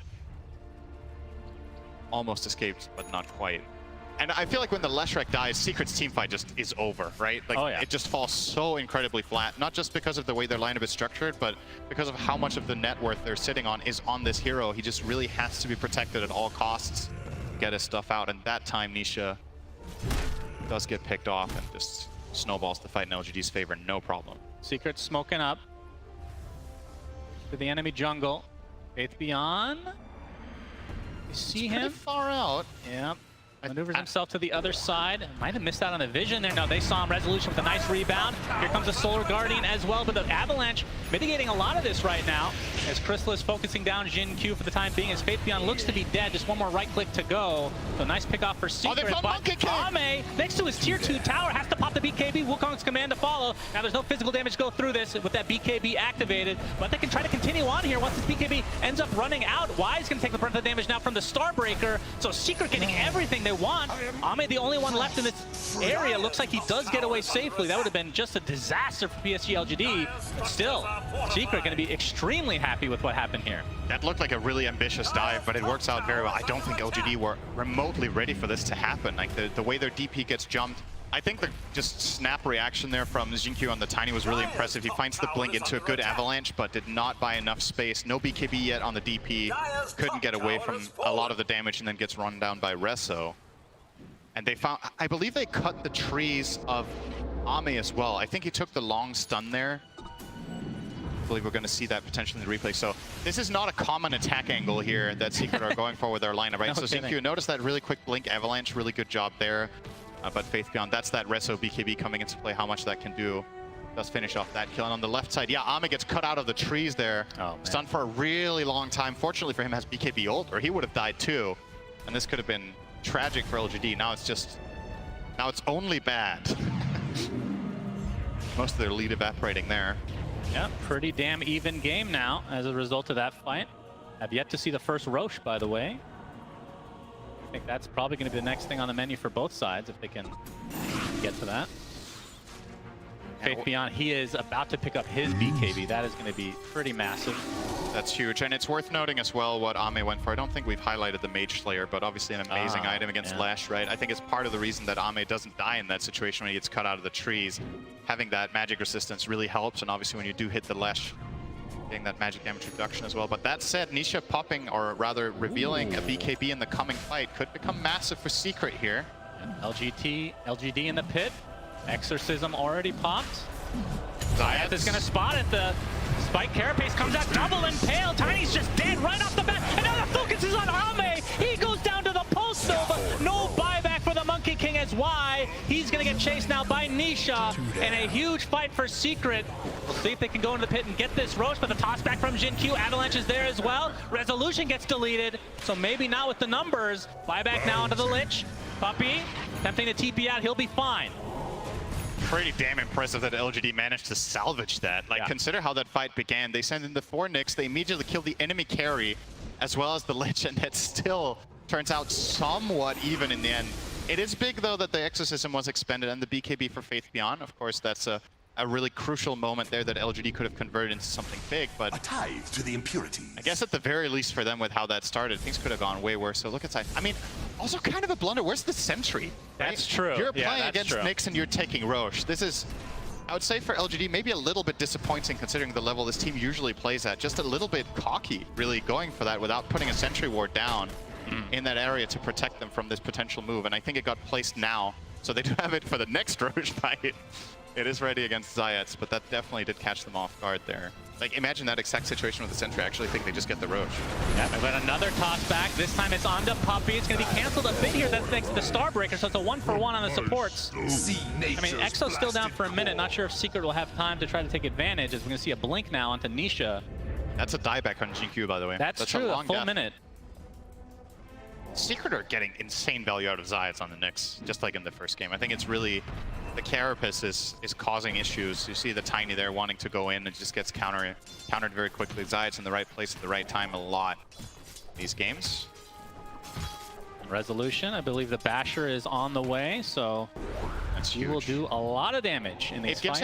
Almost escaped, but not quite. And I feel like when the Leshrac dies, Secret's teamfight just is over, right? Like, it just falls so incredibly flat, not just because of the way their lineup is structured, but because of how much of the net worth they're sitting on is on this hero. He just really has to be protected at all costs to get his stuff out. And that time, Nisha does get picked off and just snowballs the fight in LGD's favor, no problem. Secret smoking up to the enemy jungle. Faith Beyond. You see him? Pretty far out. Yep. Maneuvers himself to the other side. Might have missed out on the vision there. No, they saw him. Resolution with a nice rebound. Here comes the Solar Guardian as well, but the Avalanche mitigating a lot of this right now as Chrysalis focusing down Xingqiu for the time being as Faith Beyond looks to be dead. Just one more right click to go. So nice pick off for Secret. But Ame, next to his tier 2 tower, has to pop the BKB. Wukong's command to follow. Now there's no physical damage go through this with that BKB activated, but they can try to continue on here once this BKB ends up running out. Wise going to take the brunt of the damage now from the Starbreaker. So Secret getting everything they want. Ame, the only one left in this area, looks like he does get away safely. That would have been just a disaster for PSG.LGD. But still, Secret going to be extremely happy with what happened here. That looked like a really ambitious dive, but it works out very well. I don't think LGD were remotely ready for this to happen. Like the way their DP gets jumped. I think the just snap reaction there from Xingqiu on the Tiny was really impressive. He finds the blink into a good avalanche, but did not buy enough space. No BKB yet on the DP. Couldn't get away from a lot of the damage and then gets run down by Resso. And they found, I believe they cut the trees of Ame as well. I think he took the long stun there. I believe we're going to see that potentially in the replay. So this is not a common attack angle here that Secret are going for with their lineup, right? So Xingqiu, notice that really quick blink avalanche, really good job there. But Faith Beyond, that's that Resso BKB coming into play, how much that can do. Does finish off that kill. And on the left side, yeah, Ame gets cut out of the trees there. Stunned for a really long time. Fortunately for him, has BKB ult, or he would have died too. And this could have been tragic for LGD. Now it's just, now it's only bad. Most of their lead evaporating there. Yeah, pretty damn even game now as a result of that fight. Have yet to see the first Roche, by the way. I think that's probably going to be the next thing on the menu for both sides if they can get to that. Faith Beyond, he is about to pick up his BKB. That is going to be pretty massive. That's huge, and it's worth noting as well what Ame went for. I don't think we've highlighted the Mage Slayer, but obviously an amazing item against Lash, right? I think it's part of the reason that Ame doesn't die in that situation when he gets cut out of the trees. Having that magic resistance really helps, and obviously when you do hit the Lash getting that magic damage reduction as well. But that said, Nisha popping, or rather revealing a BKB in the coming fight could become massive for Secret here. LGD in the pit. Exorcism already popped. Zayat is going to spot it. The Spike Carapace comes out, double impale. Tiny's just dead right off the bat. And now the focus is on Ame. He goes down to the post Nova. No buyback for the Monkey King as Y. He's going to get chased now by Nisha. And a huge fight for Secret. We'll see if they can go into the pit and get this Roche, but the toss back from Jin Q. Avalanche is there as well. Resolution gets deleted, so maybe not with the numbers. Buyback now onto the Lich. Puppey attempting to TP out. He'll be fine. Pretty damn impressive that LGD managed to salvage that. Like, consider how that fight began. They send in the 4 Nyx, they immediately kill the enemy carry, as well as the Lich, and it still turns out somewhat even in the end. It is big, though, that the Exorcism was expended and the BKB for Faith Beyond. Of course, that's a really crucial moment there that LGD could have converted into something big, but a tithe to the impurities. I guess at the very least for them with how that started, things could have gone way worse. So look at side. I mean, also kind of a blunder. Where's the sentry? Right? That's true. You're playing against Nyx and you're taking Roche. This is, I would say for LGD, maybe a little bit disappointing considering the level this team usually plays at. Just a little bit cocky, really going for that without putting a sentry ward down in that area to protect them from this potential move. And I think it got placed now, so they do have it for the next Roche fight. It is ready against Zayats, but that definitely did catch them off guard there. Like, imagine that exact situation with the Sentry. I actually think they just get the Roche. Yeah, but another toss back. This time it's onto Puppey. It's going to be canceled a bit here. That's thanks to the Starbreaker, so it's a 1-for-1 on the supports. I mean, Exo's still down for a minute. Not sure if Secret will have time to try to take advantage, as we're going to see a blink now onto Nisha. That's a dieback on GQ, by the way. That's true, a full minute. Secret are getting insane value out of Zayats on the Nyx, just like in the first game. I think it's really, the Carapace is causing issues. You see the Tiny there wanting to go in and just gets countered very quickly. Zayats in the right place at the right time a lot these games. Resolution, I believe the Basher is on the way, so he will do a lot of damage in these fights.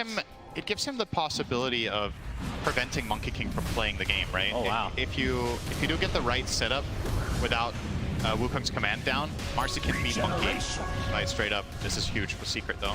It gives him the possibility of preventing Monkey King from playing the game, right? Oh, wow. If you do get the right setup without Wukong's command down, Marcy can beat Monkey. Right, straight up. This is huge for Secret, though.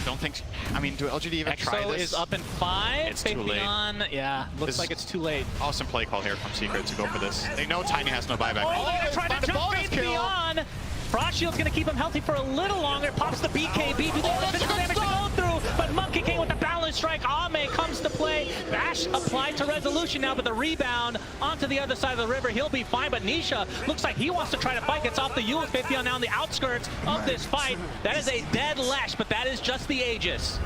Don't think... I mean, do LGD even try this? Exo is up in 5. It's too late. Yeah, looks like it's too late. Awesome play call here from Secret to go for this. They know Tiny has no buyback. Oh, they're trying to jump Faith Beyond. Frost Shield's going to keep him healthy for a little longer. Pops the BKB. Do they have physical damage to go through? But Monkey King with the balance strike. Ame comes to play. Bash applied to Resolution now, but the rebound onto the other side of the river. He'll be fine, but Nisha looks like he wants to try to fight. Gets off the U with Faith Beyond now on the outskirts of this fight. That is a dead Lash, but that is just the Aegis.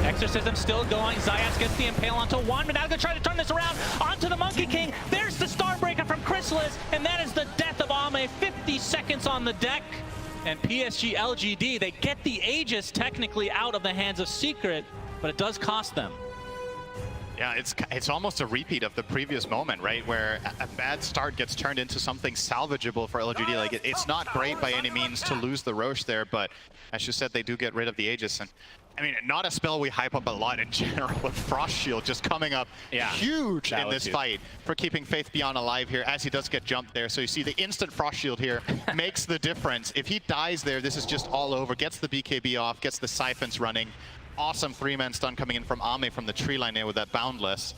Exorcism still going. Zayats gets the Impale onto one, but now going to try to turn this around onto the Monkey King. There's the Starbreaker from Chrysalis, and that is the death of Ame. 50 seconds on the deck. And PSG.LGD, they get the Aegis technically out of the hands of Secret, but it does cost them. Yeah, it's almost a repeat of the previous moment, right? Where a bad start gets turned into something salvageable for LGD. Like, it's not great by any means to lose the Roche there, but as you said, they do get rid of the Aegis. And I mean, not a spell we hype up a lot in general, with Frost Shield just coming up huge in this fight for keeping Faith Beyond alive here, as he does get jumped there. So you see the instant Frost Shield here makes the difference. If he dies there, this is just all over. Gets the BKB off, gets the Siphons running. Awesome 3-man stun coming in from Ame from the tree line there with that Boundless.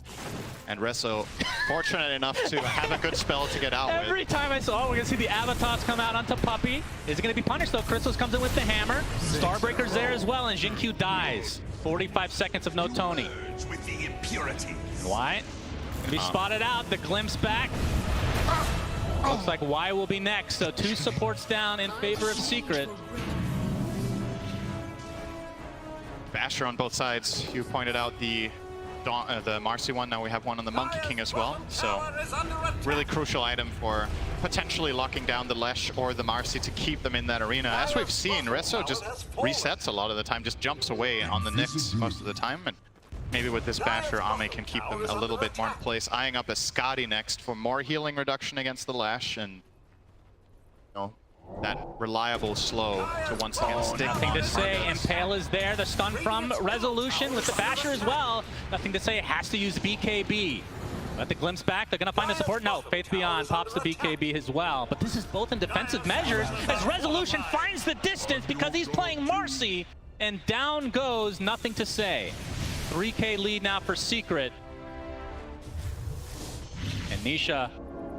And Resso fortunate enough to have a good spell to get out with. Every time I saw, we're going to see the avatars come out onto Puppey. Is it going to be punished, though? Chrysalis comes in with the hammer. Starbreaker's there as well, and Jin Q dies. 45 seconds of no Tony. With the impurity. Y going to be spotted out. The glimpse back. Looks like Y will be next, so 2 supports down in favor of Secret. Basher on both sides. You pointed out the Marcy one. Now we have one on the Monkey King as well. So really crucial item for potentially locking down the Lesh or the Marcy to keep them in that arena. As we've seen, Resso just resets a lot of the time, just jumps away on the Nyx most of the time. And maybe with this Basher, Ame can keep them a little bit more in place. Eyeing up a Scotty next for more healing reduction against the Lash, and that reliable slow to once again stick. Nothing to say. Impale is there. The stun from Resolution with the Basher as well. Nothing to say. It has to use BKB. Let the glimpse back. They're going to find the support. No, Faith Beyond pops the BKB as well. But this is both in defensive measures as Resolution finds the distance because he's playing Marcy. And down goes Nothing to say. 3K lead now for Secret. Nisha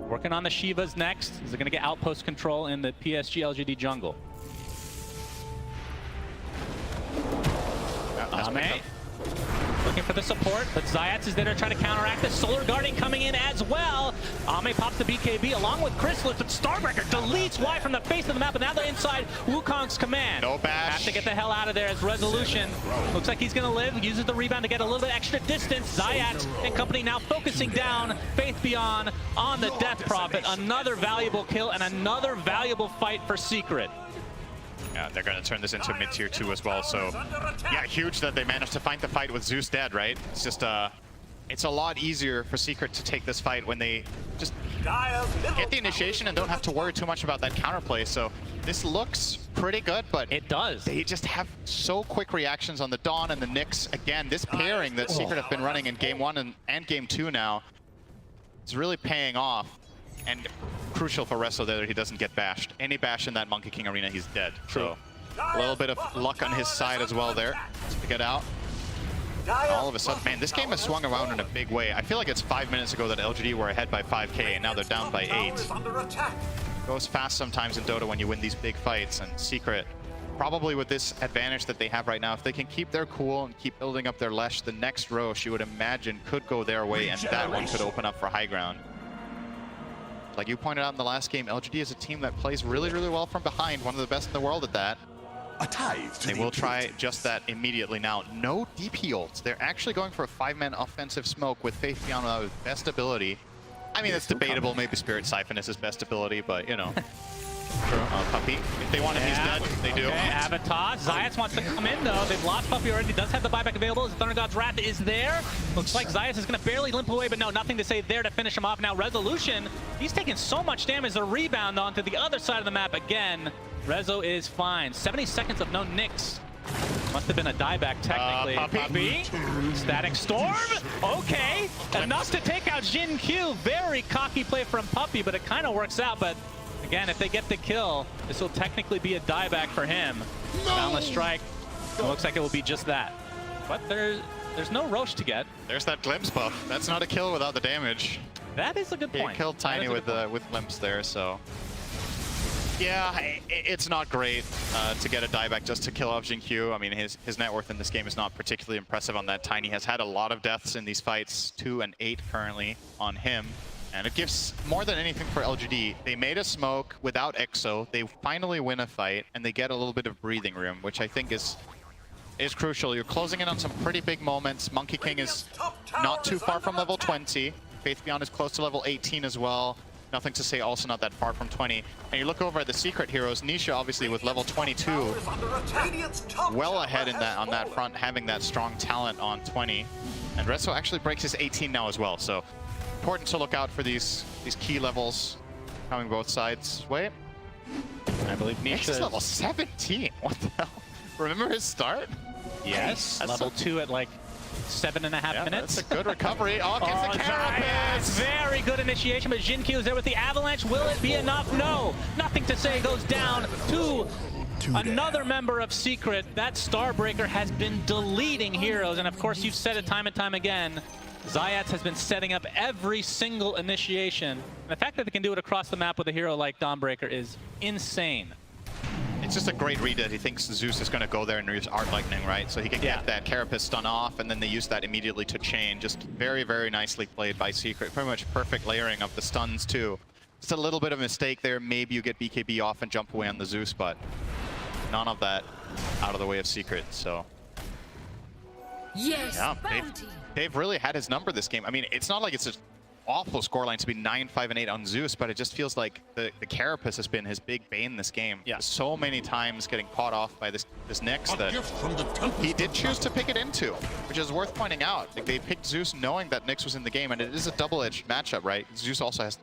working on the Shivas next. Is it going to get outpost control in the PSG.LGD jungle? Ame looking for the support, but Zayats is there to try to counteract the Solar Guardian coming in as well. Ame pops the BKB along with Chrysalis, but Starbreaker deletes Y from the face of the map, and now they're inside Wukong's command. No bash. Have to get the hell out of there as Resolution. Looks like he's going to live, uses the rebound to get a little bit extra distance. Zayats and company now focusing down Faith Beyond on the Death Prophet. Another valuable kill and another valuable fight for Secret. Yeah, they're going to turn this into mid-tier 2 as well, so yeah, huge that they managed to find the fight with Zeus dead, right? It's just, it's a lot easier for Secret to take this fight when they just get the initiation and don't have to worry too much about that counterplay, so this looks pretty good, but it does. They just have so quick reactions on the Dawn and the Nyx. Again, this pairing that Secret have been running in Game 1 and Game 2 now is really paying off. And crucial for Resto there that he doesn't get bashed. Any bash in that Monkey King arena, he's dead. So a little bit of luck on his side as well there to get out. And all of a sudden, man, this game has swung around in a big way. I feel like it's 5 minutes ago that LGD were ahead by 5K, and now they're down by 8. Goes fast sometimes in Dota when you win these big fights, and Secret, probably with this advantage that they have right now, if they can keep their cool and keep building up their Lesh, the next Rosh, you would imagine, could go their way, and that one could open up for high ground. Like you pointed out in the last game, LGD is a team that plays really, really well from behind, one of the best in the world at that. They will try just that immediately now. No DP ults. They're actually going for a 5-man offensive smoke with Faith Beyond with best ability. I mean, it's debatable. Maybe Spirit Siphon is his best ability, but you know. Puppy. If they want him, he's dead. They do. Okay, Avatar. Zayats wants to come in, though. They've lost Puppy already. Does have the buyback available. As Thunder God's Wrath is there. Looks like Zayats is going to barely limp away, but no, nothing to say there to finish him off. Now, Resolution, he's taking so much damage. A rebound onto the other side of the map again. Rezo is fine. 70 seconds of no Nyx. Must have been a dieback, technically. Puppy. Static Storm. Okay. Enough to take out Jin Q. Very cocky play from Puppy, but it kind of works out. But again, if they get the kill, this will technically be a dieback for him. Boundless Strike. It looks like it will be just that. But there's no Rosh to get. There's that glimpse buff. That's not a kill without the damage. That is a good point. He killed Tiny with glimpse there, so. Yeah, it's not great to get a dieback just to kill off Jin Q. I mean, his net worth in this game is not particularly impressive on that. Tiny has had a lot of deaths in these fights, 2 and 8 currently on him. And it gives more than anything for LGD. They made a smoke without Exo. They finally win a fight, and they get a little bit of breathing room, which I think is crucial. You're closing in on some pretty big moments. Monkey King is not too far from level 20. Faith Beyond is close to level 18 as well. Nothing to say, also not that far from 20. And you look over at the Secret heroes, Nisha obviously with level 22, well ahead in on that front, having that strong talent on 20. And Rezo actually breaks his 18 now as well, so important to look out for these key levels coming both sides. Wait, I believe Nisha is level 17. What the hell? Remember his start? Yes, level 2 at like 7.5 minutes. That's a good recovery. Oh, gets the carapace. Very good initiation, but Jin Q is there with the avalanche. Will it be enough? No. Nothing to say. Goes down to another member of Secret. That Starbreaker has been deleting heroes, and of course you've said it time and time again. Zayats has been setting up every single initiation. And the fact that they can do it across the map with a hero like Dawnbreaker is insane. It's just a great read that he thinks Zeus is going to go there and use Art Lightning, right? So he can get that Carapace stun off, and then they use that immediately to chain. Just very, very nicely played by Secret. Pretty much perfect layering of the stuns, too. Just a little bit of a mistake there. Maybe you get BKB off and jump away on the Zeus, but none of that out of the way of Secret, so. Yes, yeah, they've really had his number this game. I mean, it's not like it's an awful scoreline to be 9, 5, and 8 on Zeus, but it just feels like the Carapace has been his big bane this game. Yeah. So many times getting caught off by this Nyx that he did choose to pick it into, which is worth pointing out. Like, they picked Zeus knowing that Nyx was in the game, and it is a double-edged matchup, right? Zeus also has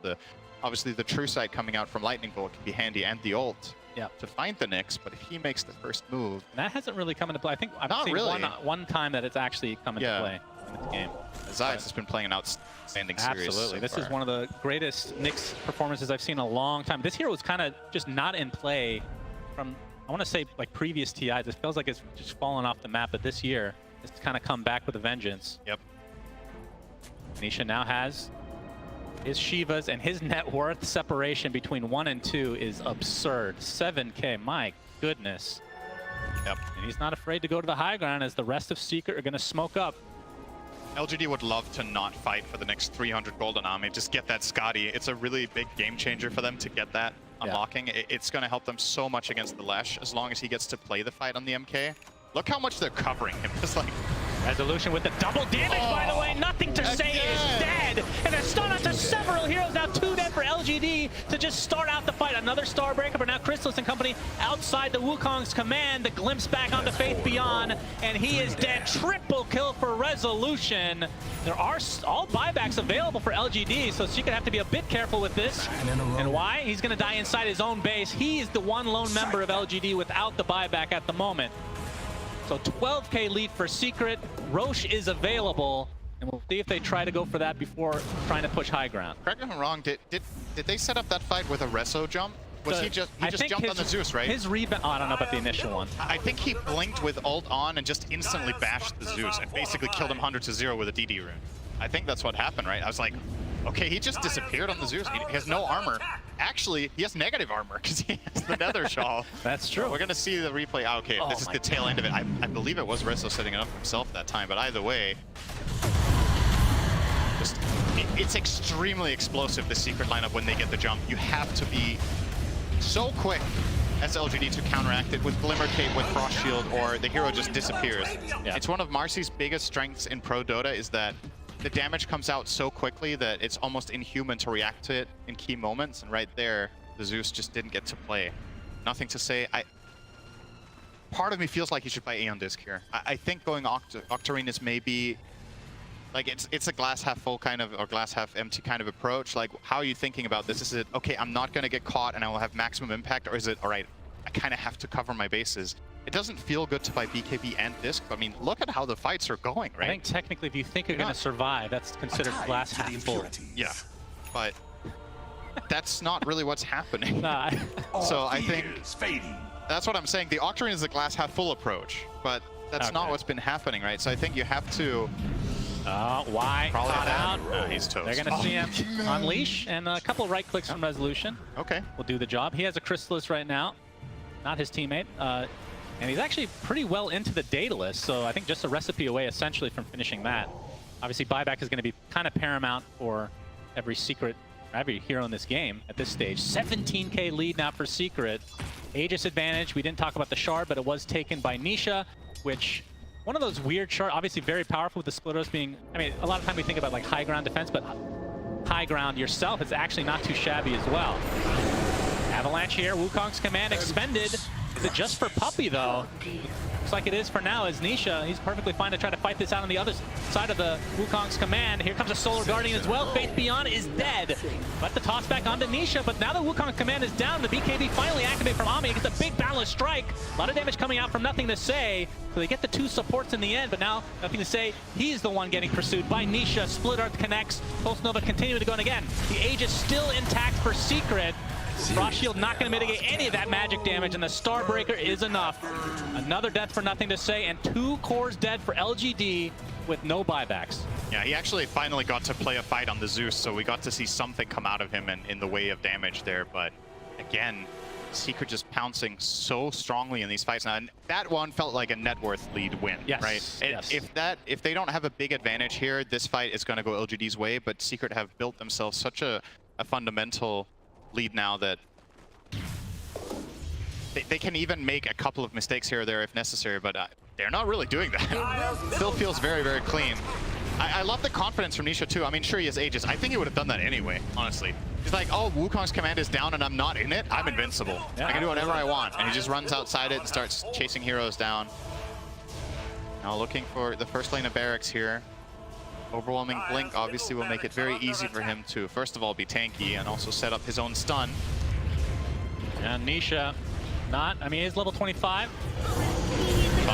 obviously the true sight coming out from Lightning Bolt can be handy, and the ult. Yeah. To find the Nyx, but if he makes the first move, and that hasn't really come into play. I think I've not seen really. one time that it's actually come into play in the game. Zayats has been playing an outstanding series. Absolutely, so this far. is one of the greatest Nyx performances I've seen in a long time. This hero was kind of just not in play from, I want to say, like previous TIs. It feels like it's just fallen off the map, but this year it's kind of come back with a vengeance. Yep. Nisha now has is Shiva's, and his net worth separation between 1 and 2 is absurd. 7K, my goodness. Yep. And he's not afraid to go to the high ground as the rest of Secret are going to smoke up. LGD would love to not fight for the next 300 golden army. Just get that Scotty. It's a really big game changer for them to get that unlocking. Yeah. It's going to help them so much against the Lesh as long as he gets to play the fight on the MK. Look how much they're covering him. Just like Resolution with the double damage, by the way. Nothing to say is dead. And a stun onto several heroes. Now 2 dead for LGD to just start out the fight. Another Starbreaker, but now Crystallis and company outside the Wukong's command. The glimpse back onto Faith Beyond, and he is dead. Triple kill for Resolution. There are all buybacks available for LGD, so Secret have to be a bit careful with this. And why? He's going to die inside his own base. He is the one lone member of LGD without the buyback at the moment. So 12K lead for Secret. Roche is available, and we'll see if they try to go for that before trying to push high ground. Correct me if I'm wrong, did they set up that fight with a Reso jump? Was he just jumped on the Zeus, right? His rebound, I don't know about the initial one. I think he blinked with ult on and just instantly bashed the Zeus and basically killed him 100-0 with a DD rune. I think that's what happened, right? I was like, okay, he just disappeared on the Zeus. He has no armor. Actually, he has negative armor because he has the Nether Shawl. That's true. We're going to see the replay. Oh, okay, this is the tail end of it. I believe it was Reso setting it up himself that time, but either way, it's extremely explosive, the Secret lineup, when they get the jump. You have to be so quick as LGD to counteract it with Glimmer Cape, with Frost Shield, or the hero just disappears. Yeah. It's one of Marcy's biggest strengths in Pro Dota is that the damage comes out so quickly that it's almost inhuman to react to it in key moments, and right there, the Zeus just didn't get to play. Nothing to say. Part of me feels like he should buy Aeon Disc here. I think going Octarine is maybe, like, it's a glass half full kind of, or glass half empty kind of approach. Like, how are you thinking about this? Is it, okay, I'm not going to get caught and I will have maximum impact, or is it, all right, I kind of have to cover my bases? It doesn't feel good to buy BKB and Disc, but I mean, look at how the fights are going, right? I think technically, if you think you're going to survive, that's considered glass half full. Yeah, but that's not really what's happening. So I think that's what I'm saying. The Octarine is the glass half full approach, but that's not what's been happening, right? So I think you have to. Why? Caught out. Oh, he's toast. They're going to see him unleash, and a couple right clicks from Resolution. Okay. Will do the job. He has a Crystallis right now, not his teammate. And he's actually pretty well into the data list, so I think just a recipe away essentially from finishing that. Obviously, buyback is going to be kind of paramount for every Secret, every hero in this game at this stage. 17K lead now for Secret. Aegis advantage. We didn't talk about the shard, but it was taken by Nisha, which one of those weird shards, obviously very powerful with the splitters being, I mean, a lot of time we think about like high ground defense, but high ground yourself is actually not too shabby as well. Avalanche here, Wukong's command expended. Is it just for Puppey, though? Looks like it is for now, as Nisha, he's perfectly fine to try to fight this out on the other side of the Wukong's command. Here comes a Solar Guardian as well. Faith Beyond is dead. Let the toss back onto Nisha, but now the Wukong's command is down. The BKB finally activated from Ami. He gets a big Boundless Strike. A lot of damage coming out from Nothing to Say. So they get the 2 supports in the end, but now Nothing to Say, he's the one getting pursued by Nisha. Split Earth connects. Pulse Nova continuing to go in again. The Aegis still intact for Secret. Frost Shield not going to mitigate any of that magic damage, and the Starbreaker is enough. Another death for Nothing to Say, and 2 cores dead for LGD with no buybacks. Yeah, he actually finally got to play a fight on the Zeus, so we got to see something come out of him in the way of damage there. But again, Secret just pouncing so strongly in these fights now, and that one felt like a net worth lead win, right? Yes. If they don't have a big advantage here, this fight is going to go LGD's way. But Secret have built themselves such a fundamental lead now that they can even make a couple of mistakes here or there if necessary, but they're not really doing that. Still feels very, very clean. I love the confidence from Nisha too. I mean, sure, he has Aegis. I think he would have done that anyway, honestly. He's like, oh, Wukong's command is down and I'm not in it. I'm invincible. Yeah. I can do whatever I want. And he just runs outside it and starts chasing heroes down. Now looking for the first lane of barracks here. Overwhelming Blink obviously will make it very easy for him to, first of all, be tanky and also set up his own stun. And Nisha, I mean, he's level 25.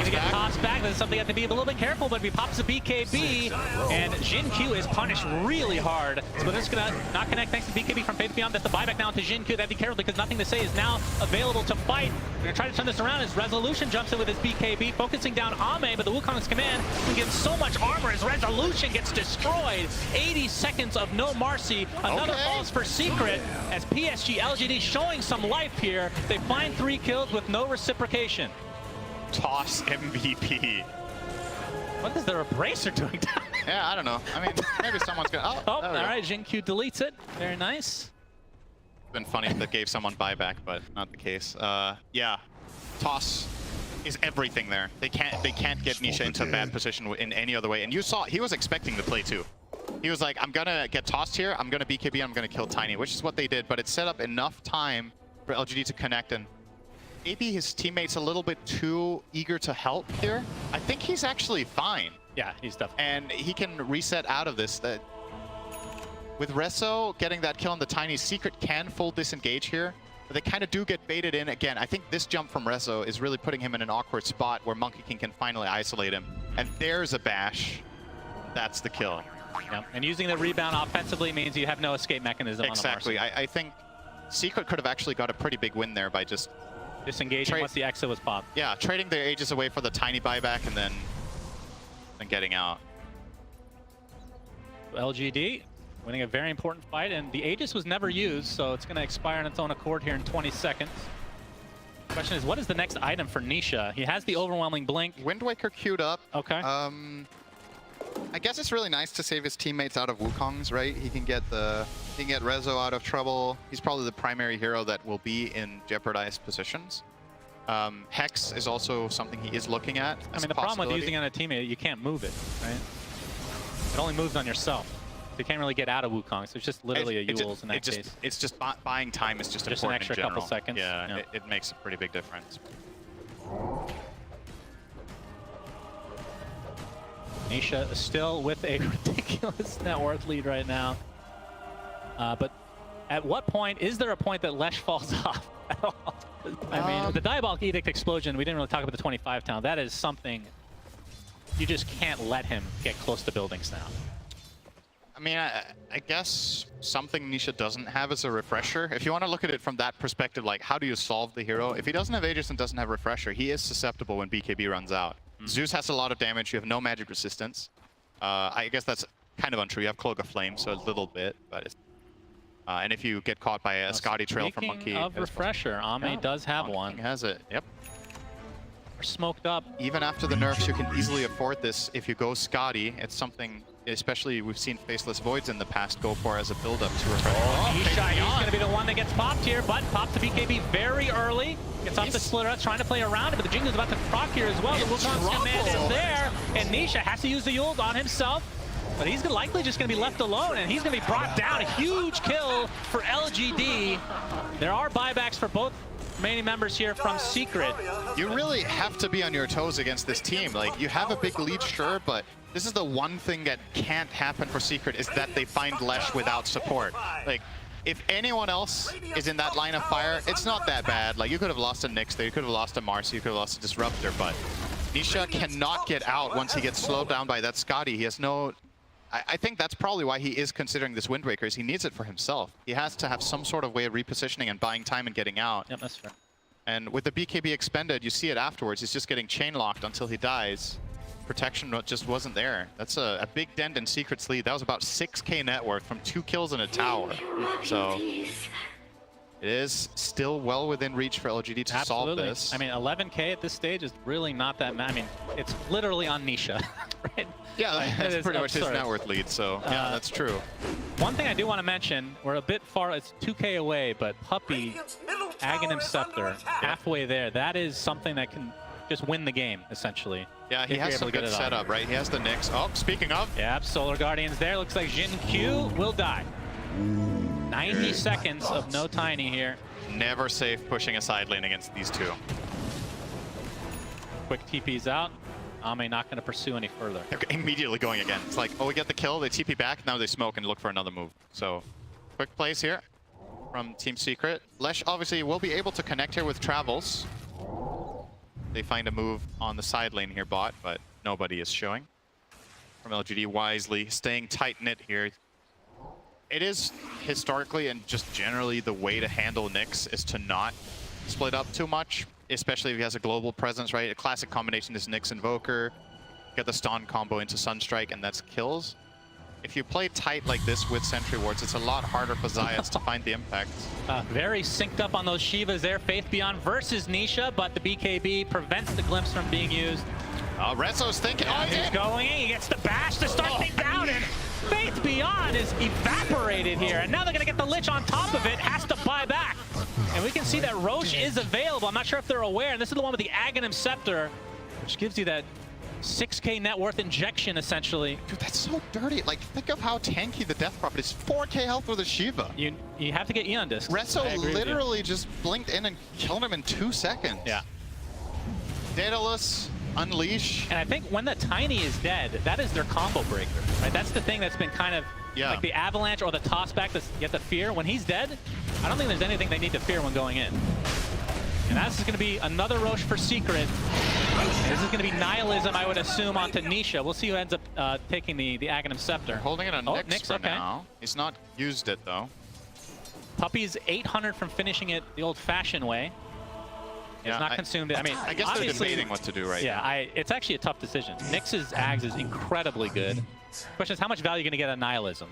going to get tossed back. This is something you have to be a little bit careful, but if he pops a BKB, and Jin Q is punished really hard. So this is going to not connect thanks to BKB from Faith Beyond. That's the buyback now into Jin Q. They have to be careful because Nothing to Say is now available to fight. We're going to try to turn this around as Resolution jumps in with his BKB, focusing down Ame, but the Wukong's command will give so much armor as Resolution gets destroyed. 80 seconds of no mercy. Another falls for Secret as PSG.LGD showing some life here. They find 3 kills with no reciprocation. Toss MVP. What is their Abrasier doing down there? Yeah, I don't know. I mean, maybe someone's gonna. Oh, all right. Jin Q deletes it. Very nice. It's been funny if they gave someone buyback, but not the case. Yeah, Toss is everything there. They can't get Nisha into a bad position in any other way. And you saw he was expecting the play too. He was like, I'm gonna get tossed here. I'm gonna BKB. I'm gonna kill Tiny, which is what they did. But it set up enough time for LGD to connect, and maybe his teammates a little bit too eager to help here. I think he's actually fine. Yeah, he's definitely. And he can reset out of this. That with Reso getting that kill on the Tiny, Secret can full disengage here. But they kind of do get baited in again. I think this jump from Reso is really putting him in an awkward spot where Monkey King can finally isolate him. And there's a bash. That's the kill. Yep. And using the rebound offensively means you have no escape mechanism exactly. on the Marcy. I think Secret could have actually got a pretty big win there by just disengaging once the exit was popped. Yeah, trading their Aegis away for the Tiny buyback and then getting out. LGD winning a very important fight, and the Aegis was never used, so it's going to expire on its own accord here in 20 seconds. The question is, what is the next item for Nisha? He has the overwhelming blink. Wind Waker queued up. Okay. I guess it's really nice to save his teammates out of Wukong's, right? He can get Rezo out of trouble. He's probably the primary hero that will be in jeopardized positions. Hex is also something he is looking at. I mean, the problem with using it on a teammate, you can't move it, right? It only moves on yourself. You can't really get out of Wukong, so it's just literally a Yule's in that case. It's just buying time is just important an extra in general. couple seconds. Yeah, it makes a pretty big difference. Nisha is still with a ridiculous net worth lead right now. But at what point, is there a point that Lesh falls off at all? I mean, the Diabolic Edict explosion, we didn't really talk about the 25 town. That is something you just can't let him get close to buildings now. I mean, I guess something Nisha doesn't have is a refresher. If you want to look at it from that perspective, like how do you solve the hero? If he doesn't have Aegis and doesn't have refresher, he is susceptible when BKB runs out. Zeus has a lot of damage. You have no magic resistance. I guess that's kind of untrue. You have Cloak of Flame, so a little bit, but it's... and if you get caught by a Scotty Trail from Monkey... Speaking of refresher, Ame does have one. He has it, yep. We're smoked up. Even after the nerfs, you can easily afford this. If you go Scotty, it's something... Especially, we've seen Faceless Voids in the past go for as a build-up to refresh. He's going to be the one that gets popped here, but pops the BKB very early. Gets off the splitter, trying to play around it, but the Jingu's about to proc here as well. The Wukong's command is there, and Nisha has to use the Yuled on himself. But he's likely just going to be left alone, and he's going to be brought down. A huge kill for LGD. There are buybacks for both remaining members here from Secret. You really have to be on your toes against this team. Like, you have a big lead, sure, but this is the one thing that can't happen for Secret is that they find Lesh without support. Like, if anyone else is in that line of fire, it's not that bad. Like, you could have lost a Nyx there, you could have lost a Marcy, you could have lost a Disruptor, but Nisha cannot get out once he gets slowed down by that Scotty. He has no... I think that's probably why he is considering this Wind Waker, is he needs it for himself. He has to have some sort of way of repositioning and buying time and getting out. Yep, that's fair. And with the BKB expended, you see it afterwards. He's just getting chain locked until he dies. Protection just wasn't there. That's a big dent in Secret's lead. That was about 6k net worth from 2 kills in a tower. So it is still well within reach for LGD to solve this. I mean, 11k at this stage is really not that I mean, it's literally on Nisha, right? Yeah, that's pretty much his net worth lead, so yeah, that's true. One thing I do want to mention, we're a bit far, it's 2k away, but Puppey, Aghanim Scepter, halfway there, that is something that can just win the game, essentially. Yeah, he has some good setup, right? He has the Nyx. Oh, speaking of. Yep, Solar Guardians there. Looks like Jin Q will die. 90 seconds of no Tiny here. Never safe pushing a side lane against these two. Quick TP's out. Ame not going to pursue any further. They're immediately going again. It's like, oh, we get the kill, they TP back, now they smoke and look for another move. So, quick plays here from Team Secret. Lesh obviously will be able to connect here with Travels. they find a move on the side lane here bot, but nobody is showing. From LGD wisely staying tight-knit here. It is historically and just generally the way to handle Nyx is to not split up too much, especially if he has a global presence, right? A classic combination is Nyx Invoker, get the stun combo into Sunstrike, and that's kills. If you play tight like this with Sentry Wards, it's a lot harder for Zayats to find the impact. Very synced up on those Shivas there. Faith Beyond versus Nisha, but the BKB prevents the glimpse from being used. Rezo's thinking, Yeah, he's going in, he gets the bash to start things down, and Faith Beyond is evaporated here, and now they're gonna get the Lich on top of it, has to buy back. And we can see that Roche is available. I'm not sure if they're aware, and this is the one with the Aghanim Scepter, which gives you that 6k net worth injection, essentially. Dude, that's so dirty. Like, think of how tanky the Death Prophet is. 4k health with a Shiva. You have to get Eon Discs. Rezo literally just blinked in and killed him in 2 seconds. Yeah. Daedalus, Unleash. And I think when the Tiny is dead, that is their combo breaker, right? That's the thing that's been kind of like the Avalanche or the toss back to get the fear. When he's dead, I don't think there's anything they need to fear when going in. And that's going to be another Roche for Secret. This is going to be Nihilism, I would assume, onto Nisha. We'll see who ends up taking the Aghanim Scepter. Holding it on Nyx for now. He's not used it, though. Puppy's 800 from finishing it the old-fashioned way. He's not consumed it. I mean, I guess they're debating what to do right now. Yeah, it's actually a tough decision. Nyx's Ags is incredibly good. Question is, how much value are you going to get on Nihilism?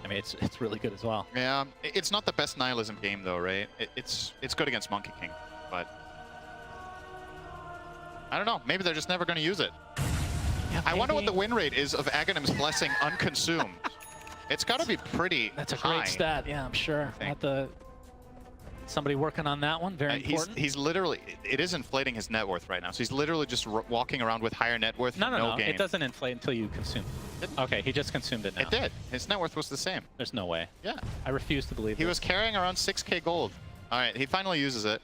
I mean, it's really good as well. Yeah, it's not the best Nihilism game, though, right? It's good against Monkey King, but I don't know. Maybe they're just never going to use it. Yeah, I wonder what the win rate is of Aghanim's Blessing unconsumed. It's got to be pretty That's a high. great stat. Yeah, I'm sure. Somebody working on that one. Very important. He's literally, it is inflating his net worth right now. So he's literally just walking around with higher net worth. No. Game. It doesn't inflate until you consume it. Okay, he just consumed it now. It did. His net worth was the same. There's no way. Yeah. I refuse to believe He was carrying around 6k gold. All right, he finally uses it.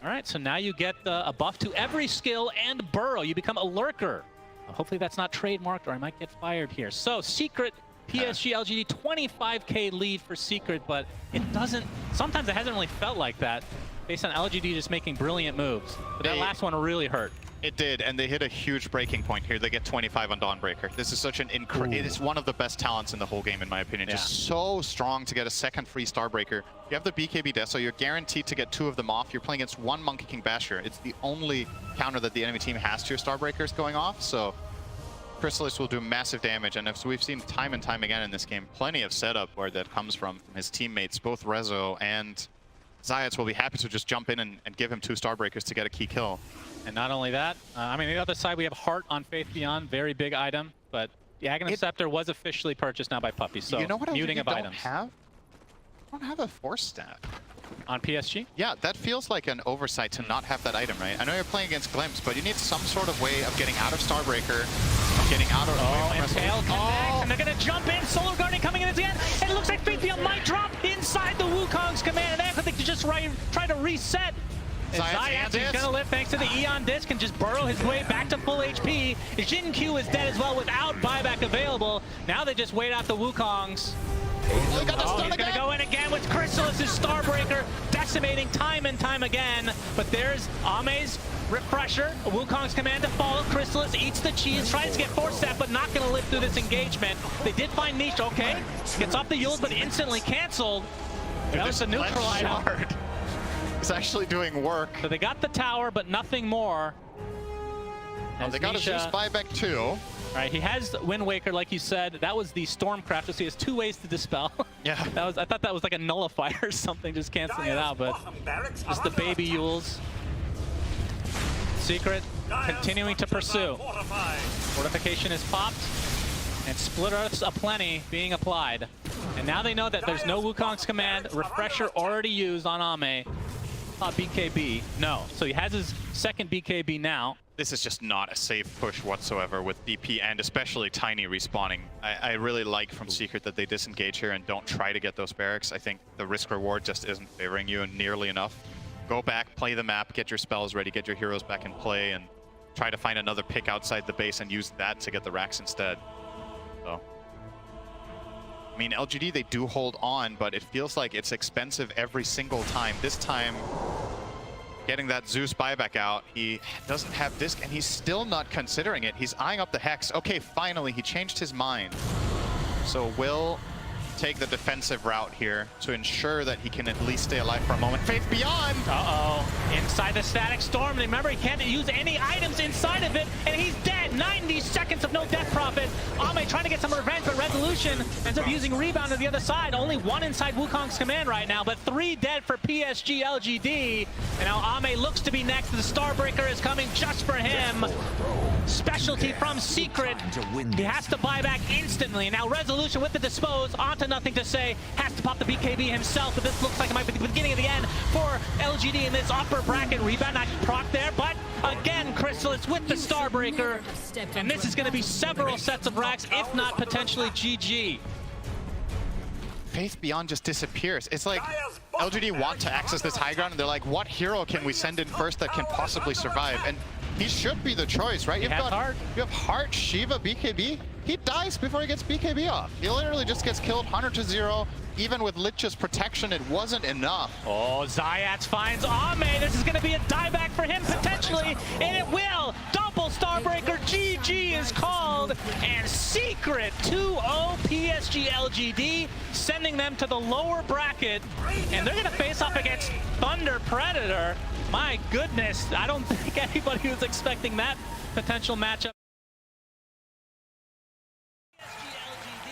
All right, so now you get a buff to every skill and burrow. You become a lurker. Hopefully that's not trademarked or I might get fired here. So Secret, PSG.LGD, 25k lead for Secret, but it doesn't, sometimes it hasn't really felt like that based on LGD just making brilliant moves. But that last one really hurt. It did, and they hit a huge breaking point here. They get 25 on Dawnbreaker. This is such an incredible, it is one of the best talents in the whole game, in my opinion. Yeah. Just so strong to get a second free Starbreaker. You have the BKB death, so you're guaranteed to get 2 of them off. You're playing against 1 Monkey King Basher. It's the only counter that the enemy team has to your Starbreakers going off, so Chrysalis will do massive damage, and as we've seen time and time again in this game, plenty of setup where that comes from his teammates. Both Rezo and Zayats will be happy to just jump in and give him 2 Starbreakers to get a key kill. And not only that, I mean, the other side, we have Heart on Faith Beyond, very big item, but the Aghanim Scepter was officially purchased now by Puppy, so you know what muting of items. I don't have a Force Staff. On PSG? Yeah, that feels like an oversight to not have that item, right? I know you're playing against Glimpse, but you need some sort of way of getting out of Starbreaker, of getting out of... Impale connects, and they're going to jump in. Solar Guardian coming in again, and it looks like Faith Beyond might drop inside the Wukong's command, and they have to just try to reset. Zayats is going to live thanks to the Eon Disc and just burrow his way back to full HP. Jin Q is dead as well without buyback available. Now they just wait out the Wukongs. He's going to go in again with Chrysalis' Starbreaker, decimating time and time again. But there's Ame's Refresher, Wukong's command to follow. Chrysalis eats the cheese, tries to get force step, but not going to live through this engagement. They did find Niche, okay. Gets off the Yules, but instantly canceled. That was the neutral item. It's actually doing work. So they got the tower, but nothing more. They got a Zeus buyback too. All right, he has Wind Waker, like you said. That was the Stormcraft, so he has 2 ways to dispel. Yeah. I thought that was like a nullifier or something, just canceling it out, but just the baby Yules. Secret continuing to pursue. Fortification is popped, and Split Earths aplenty being applied. And now they know that there's no Wukong's command. Refresher already used on Ame. BKB, no. So he has his second BKB now. This is just not a safe push whatsoever with DP and especially Tiny respawning. I really like from Secret that they disengage here and don't try to get those barracks. I think the risk reward just isn't favoring you nearly enough. Go back, play the map, get your spells ready, get your heroes back in play, and try to find another pick outside the base and use that to get the racks instead. So, I mean, LGD, they do hold on, but it feels like it's expensive every single time. This time, getting that Zeus buyback out. He doesn't have disc, and he's still not considering it. He's eyeing up the Hex. Okay, finally, he changed his mind. So will take the defensive route here to ensure that he can at least stay alive for a moment. Faith Beyond! Uh-oh. Inside the Static Storm. Remember, he can't use any items inside of it, and he's dead. 90 seconds of no death profit. Ame trying to get some revenge, but Resolution ends up using Rebound to the other side. Only one inside Wukong's command right now, but 3 dead for PSG.LGD. And now Ame looks to be next. The Starbreaker is coming just for him. Specialty from Secret. He has to buy back instantly. Now Resolution with the dispose, onto nothing to say, has to pop the BKB himself, but this looks like it might be the beginning of the end for LGD in this upper bracket. Rebound not proc there, but again Crystallis with the Starbreaker, and this is going to be several sets of racks, if not potentially GG. Faith Beyond just disappears. It's like LGD want to access this high ground, and they're like, what hero can we send in first that can possibly survive? And he should be the choice, right? You have Heart, Shiva, BKB. He dies before he gets BKB off. He literally just gets killed 100-0. Even with Lich's protection, it wasn't enough. Oh, Zayats finds Ame. This is going to be a dieback for him potentially, and it will. Double Starbreaker, GG is called, and Secret 2-0 PSG.LGD, sending them to the lower bracket, and they're going to face off against Thunder Predator. My goodness, I don't think anybody was expecting that potential matchup. PSG.LGD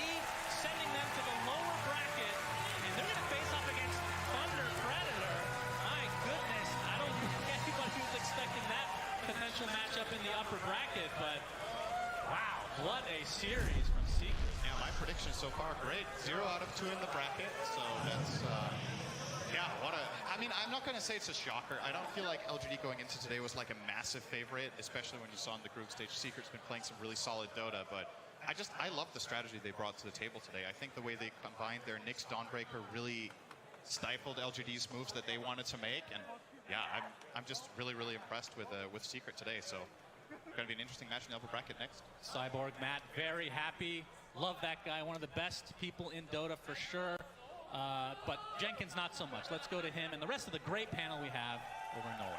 sending them to the lower bracket, and they're going to face off against Thunder Predator. My goodness, I don't think anybody was expecting that potential matchup in the upper bracket, but wow, what a series from Secret. Yeah, my prediction so far, great. 0 out of 2 in the bracket, so that's, yeah, what a... I mean, I'm not going to say it's a shocker. I don't feel like LGD going into today was like a massive favorite, especially when you saw in the group stage. Secret's been playing some really solid Dota, but I love the strategy they brought to the table today. I think the way they combined their Nyx Dawnbreaker really stifled LGD's moves that they wanted to make, and yeah, I'm just really impressed with Secret today. So going to be an interesting match in the upper bracket next. Cyborg Matt, very happy. Love that guy. One of the best people in Dota for sure. But Jenkins not so much. Let's go to him and the rest of the great panel we have over in Norway.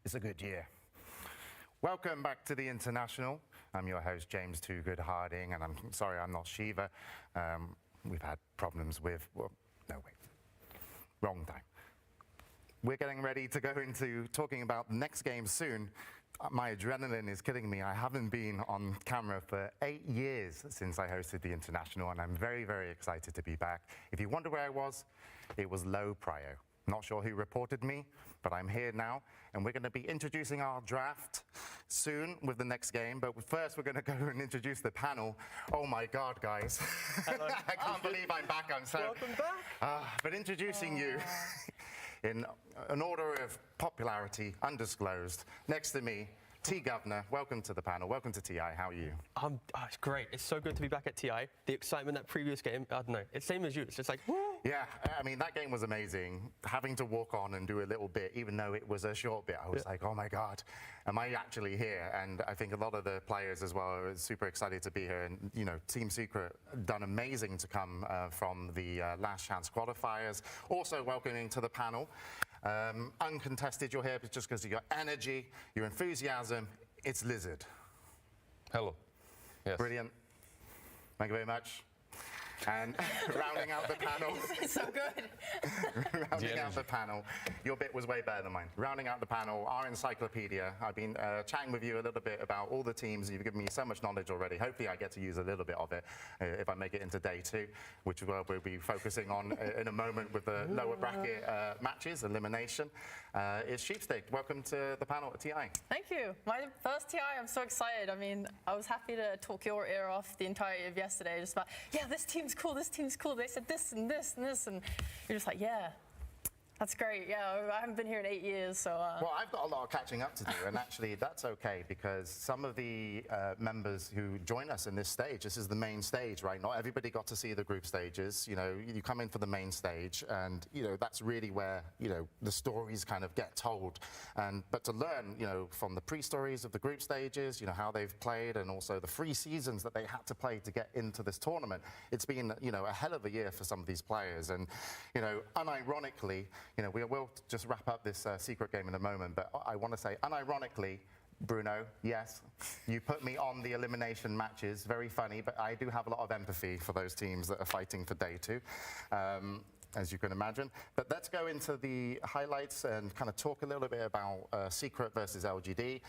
It's a good year. Welcome back to the International. I'm your host, James Too Good Harding, and I'm sorry I'm not Shiva. We've had problems with, well, no, wait, wrong time. We're getting ready to go into talking about the next game soon. My adrenaline is killing me. I haven't been on camera for 8 years since I hosted the International, and I'm very excited to be back. If you wonder where I was, it was low prio. Not sure who reported me, but I'm here now, and we're going to be introducing our draft soon with the next game. But first, we're going to go and introduce the panel. Oh my God, guys. I can't believe I'm back. I'm so... Welcome back. But introducing you in an order of popularity, undisclosed, next to me, T Governor. Welcome to the panel. Welcome to TI. How are you? It's great. It's so good to be back at TI. The excitement that previous game, I don't know. It's same as you. It's just like, woo. Yeah, I mean, that game was amazing. Having to walk on and do a little bit, even though it was a short bit, I was like, oh my God, am I actually here? And I think a lot of the players as well are super excited to be here. And, you know, Team Secret done amazing to come from the Last Chance qualifiers. Also welcoming to the panel, uncontested, you're here just because of your energy, your enthusiasm. It's Lizard. Hello. Yes. Brilliant. Thank you very much. And rounding out the panel. So good. Rounding out the panel. Your bit was way better than mine. Rounding out the panel, our encyclopedia. I've been chatting with you a little bit about all the teams. You've given me so much knowledge already. Hopefully I get to use a little bit of it if I make it into day 2, which we'll be focusing on in a moment with the lower bracket matches, elimination. Is Sheepstick. Welcome to the panel at TI. Thank you. My first TI, I'm so excited. I mean, I was happy to talk your ear off the entirety of yesterday, just about, yeah, this team's cool, this team's cool. They said this and this and this, and you're just like, yeah, That's great. Yeah, I haven't been here in 8 years, so. Well, I've got a lot of catching up to do, and actually that's okay because some of the members who join us in this stage, this is the main stage, right? Not everybody got to see the group stages. You know, you come in for the main stage, and you know that's really where the stories kind of get told. But to learn, from the pre-stories of the group stages, how they've played, and also the 3 seasons that they had to play to get into this tournament, it's been a hell of a year for some of these players, and unironically. We will just wrap up this secret game in a moment, but I want to say, unironically, Bruno, yes, you put me on the elimination matches. Very funny, but I do have a lot of empathy for those teams that are fighting for day 2, as you can imagine. But let's go into the highlights and kind of talk a little bit about Secret versus LGD.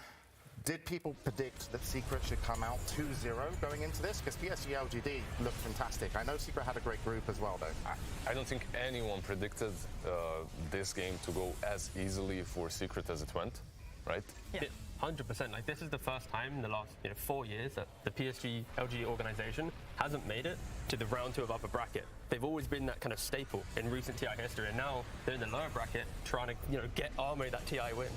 Did people predict that Secret should come out 2-0 going into this? Because PSG.LGD looked fantastic. I know Secret had a great group as well, though. I don't think anyone predicted this game to go as easily for Secret as it went, right? Yeah, 100%. Like, this is the first time in the last 4 years that the PSG.LGD organization hasn't made it to the round 2 of upper bracket. They've always been that kind of staple in recent TI history, and now they're in the lower bracket trying to get armory that TI win.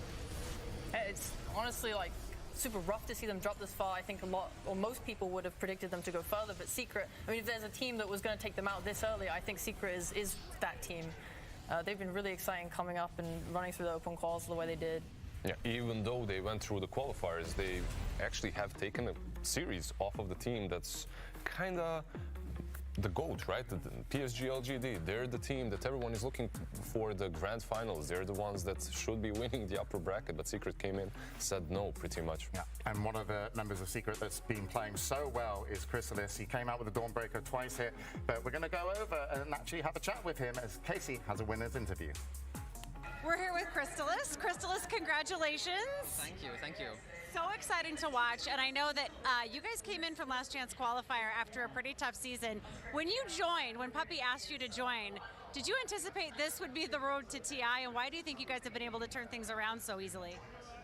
It's honestly like super rough to see them drop this far. I think a lot, or most people would have predicted them to go further, but Secret, I mean, if there's a team that was going to take them out this early, I think Secret is that team. They've been really exciting coming up and running through the open quals the way they did. Yeah, even though they went through the qualifiers, they actually have taken a series off of the team that's kind of the GOAT, right? The PSG.LGD, they're the team that everyone is looking for the grand finals. They're the ones that should be winning the upper bracket, but Secret came in, said no, pretty much. Yeah, and one of the members of Secret that's been playing so well is Chrysalis. He came out with a Dawnbreaker twice here, but we're going to go over and actually have a chat with him as Casey has a winner's interview. We're here with Chrysalis. Chrysalis, congratulations. Thank you, thank you. So exciting to watch, and I know that you guys came in from Last Chance Qualifier after a pretty tough season. When you joined, when Puppy asked you to join, did you anticipate this would be the road to TI, and why do you think you guys have been able to turn things around so easily?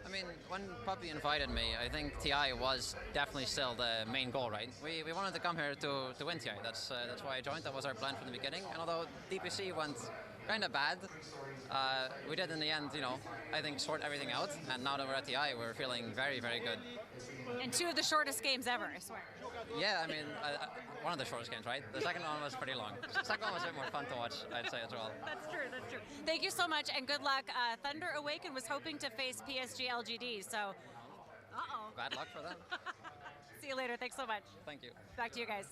I mean, when Puppy invited me, I think TI was definitely still the main goal, right? We wanted to come here to win TI. That's why I joined. That was our plan from the beginning. And although DPC went kind of bad, we did in the end, I think sort everything out. And now that we're at TI, we're feeling very, very good. And 2 of the shortest games ever, I swear. Yeah, I mean, one of the shortest games, right? The second one was pretty long. The second one was a bit more fun to watch, I'd say as well. That's true, that's true. Thank you so much, and good luck. Thunder Awaken was hoping to face PSG.LGD, so Bad luck for them. See you later, thanks so much. Thank you. Back to you guys.